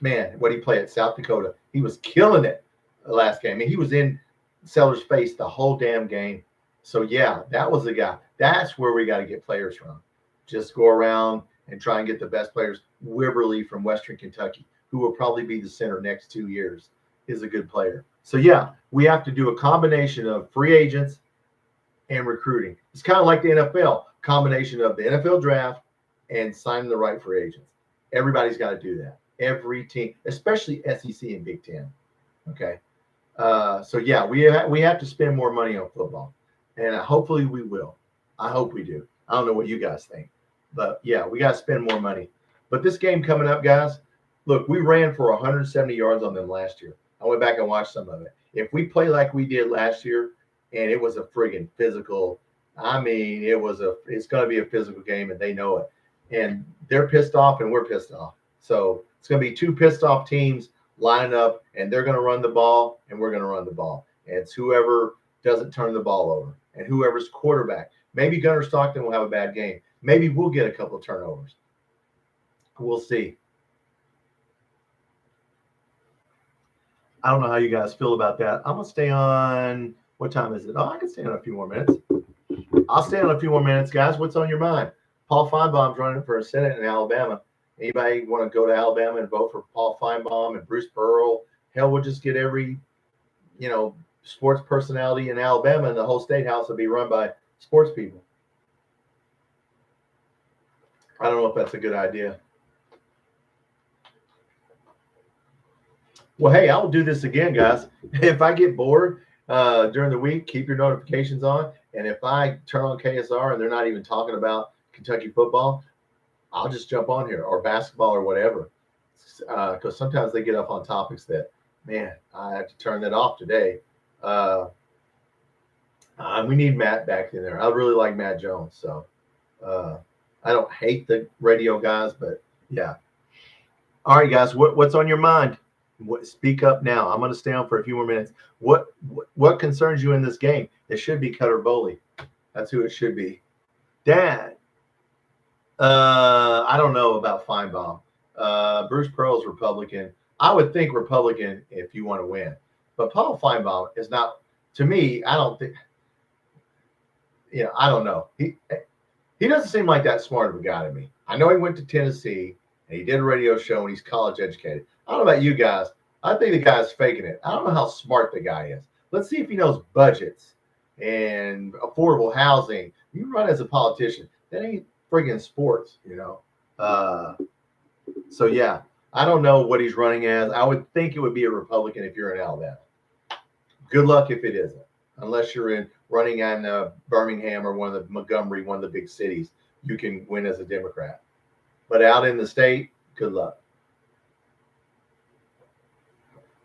man, what he played at South Dakota, he was killing it the last game. I mean, he was in Sellers' face the whole damn game. So yeah, that was the guy. That's where we got to get players from. Just go around and try and get the best players. Wiberly from Western Kentucky, who will probably be the center next 2 years, is a good player. So yeah, we have to do a combination of free agents and recruiting. It's kind of like the NFL, combination of the NFL draft and signing the right free agents. Everybody's got to do that. Every team, especially SEC and Big Ten. Okay. So yeah, we have to spend more money on football, and hopefully we will. I hope we do. I don't know what you guys think, but yeah, we got to spend more money. But this game coming up, guys, look, we ran for 170 yards on them last year. I went back and watched some of it. If we play like we did last year, and it was a friggin' physical, I mean, it's going to be a physical game, and they know it. And they're pissed off, and we're pissed off. So it's going to be two pissed off teams lining up, and they're going to run the ball, and we're going to run the ball. And it's whoever doesn't turn the ball over, and whoever's quarterback. Maybe Gunnar Stockton will have a bad game. Maybe we'll get a couple of turnovers. We'll see. I don't know how you guys feel about that. I'm going to stay on. What time is it? Oh, I can stay on a few more minutes. I'll stay on a few more minutes, guys. What's on your mind? Paul Finebaum's running for a Senate in Alabama. Anybody want to go to Alabama and vote for Paul Finebaum and Bruce Pearl? Hell, we'll just get every, sports personality in Alabama, and the whole state house will be run by sports people. I don't know if that's a good idea. Well, hey, I'll do this again, guys. If I get bored during the week, keep your notifications on. And if I turn on KSR and they're not even talking about Kentucky football, I'll just jump on here, or basketball or whatever. Because sometimes they get up on topics that, man, I have to turn that off today. We need Matt back in there. I really like Matt Jones. So I don't hate the radio guys, but yeah. All right, guys, what's on your mind? Speak up now. I'm going to stay on for a few more minutes. What concerns you in this game? It should be Cutter Boley. That's who it should be. Dad. I don't know about Finebaum. Bruce Pearl's Republican. I would think Republican if you want to win. But Paul Finebaum is not, to me, I don't think, I don't know. He doesn't seem like that smart of a guy to me. I know he went to Tennessee and he did a radio show and he's college educated. I don't know about you guys. I think the guy's faking it. I don't know how smart the guy is. Let's see if he knows budgets and affordable housing. You run as a politician. That ain't friggin' sports, So, yeah, I don't know what he's running as. I would think it would be a Republican if you're in Alabama. Good luck if it isn't, unless you're running in Birmingham or one of the Montgomery, one of the big cities. you can win as a Democrat. But out in the state, good luck.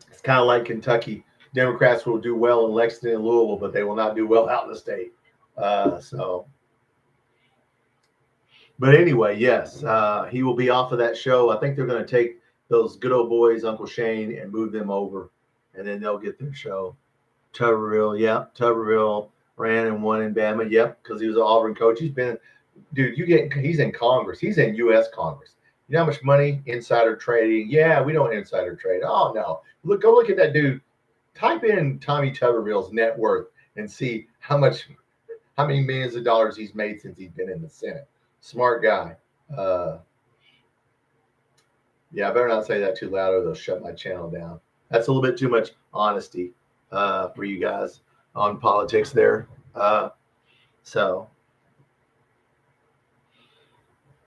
It's kind of like Kentucky. Democrats will do well in Lexington and Louisville, but they will not do well out in the state. But anyway, yes, he will be off of that show. I think they're going to take those good old boys, Uncle Shane, and move them over, and then they'll get their show. Tuberville, yep. Tuberville ran and won in Bama, yep, because he was an Auburn coach. He's been, dude, he's in Congress. He's in U.S. Congress. You know how much money insider trading? Yeah, we don't insider trade. Oh, no. Go look at that dude. Type in Tommy Tuberville's net worth and see how many millions of dollars he's made since he's been in the Senate. Smart guy. Yeah, I better not say that too loud or they'll shut my channel down. That's a little bit too much honesty for you guys on politics there. But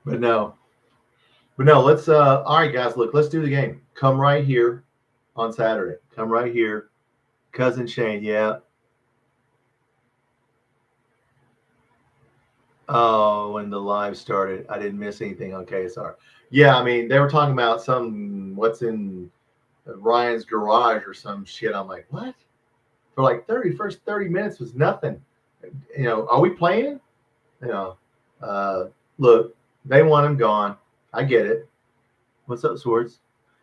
no, let's, all right, guys, look, let's do the game. Come right here on Saturday. Come right here. Cousin Shane, yeah. Oh, when the live started, I didn't miss anything on KSR. Yeah, I mean, they were talking about what's in Ryan's garage or some shit. I'm like, what? For like first 30 minutes was nothing. You know, are we playing? You know, look, they want him gone. I get it. What's up, Swords?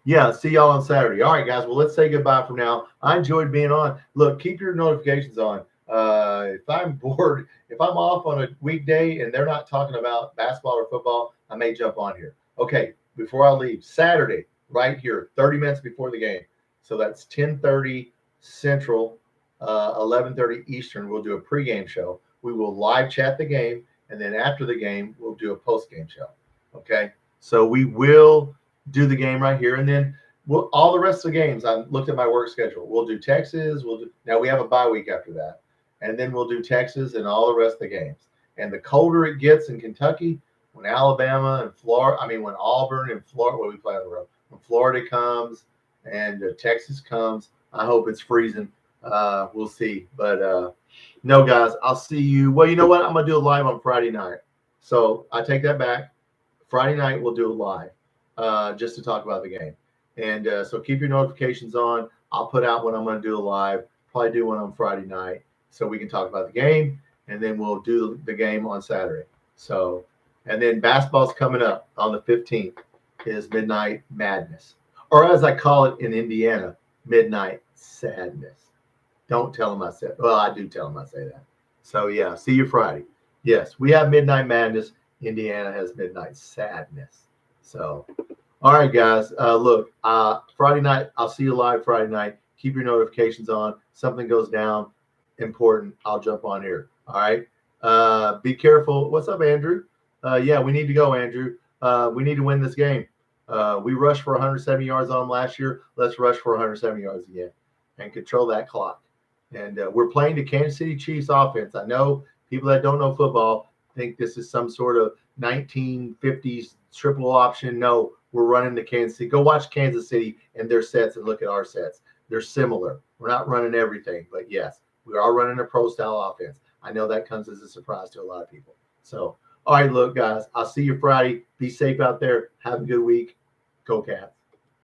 Yeah, see y'all on Saturday. All right, guys. Well, let's say goodbye for now. I enjoyed being on. Look, keep your notifications on. If I'm bored, if I'm off on a weekday and they're not talking about basketball or football, I may jump on here. Okay, before I leave, Saturday, right here, 30 minutes before the game. So that's 10:30 Central, 11:30 Eastern. We'll do a pregame show. We will live chat the game, and then after the game, we'll do a postgame show. Okay, so we will do the game right here, and then all the rest of the games. I looked at my work schedule. We'll do Texas. Now we have a bye week after that, and then we'll do Texas and all the rest of the games. And the colder it gets in Kentucky, when Alabama and Florida, when Auburn and Florida, we play on the road. When Florida comes and Texas comes, I hope it's freezing. We'll see. But no, guys, I'll see you. Well, you know what? I'm going to do it live on Friday night. So I take that back. Friday night, we'll do it live just to talk about the game. And so keep your notifications on. I'll put out when I'm going to do it live. Probably do one on Friday night so we can talk about the game. And then we'll do the game on Saturday. So, and then basketball's coming up on the 15th is Midnight Madness. Or as I call it in Indiana, Midnight Sadness. Don't tell them I said. Well, I do tell them I say that. So, yeah, see you Friday. Yes, we have Midnight Madness. Indiana has Midnight Sadness. So, all right, guys. Look, Friday night, I'll see you live Friday night. Keep your notifications on. Something goes down important, I'll jump on here. All right. Be careful. What's up, Andrew? Yeah, we need to go, Andrew. We need to win this game. We rushed for 170 yards on them last year. Let's rush for 170 yards again and control that clock. And we're playing the Kansas City Chiefs offense. I know people that don't know football think this is some sort of 1950s triple option. No, we're running the Kansas City. Go watch Kansas City and their sets and look at our sets. They're similar. We're not running everything, but yes, we are running a pro-style offense. I know that comes as a surprise to a lot of people. So, all right, look, guys, I'll see you Friday. Be safe out there. Have a good week. Go Cats.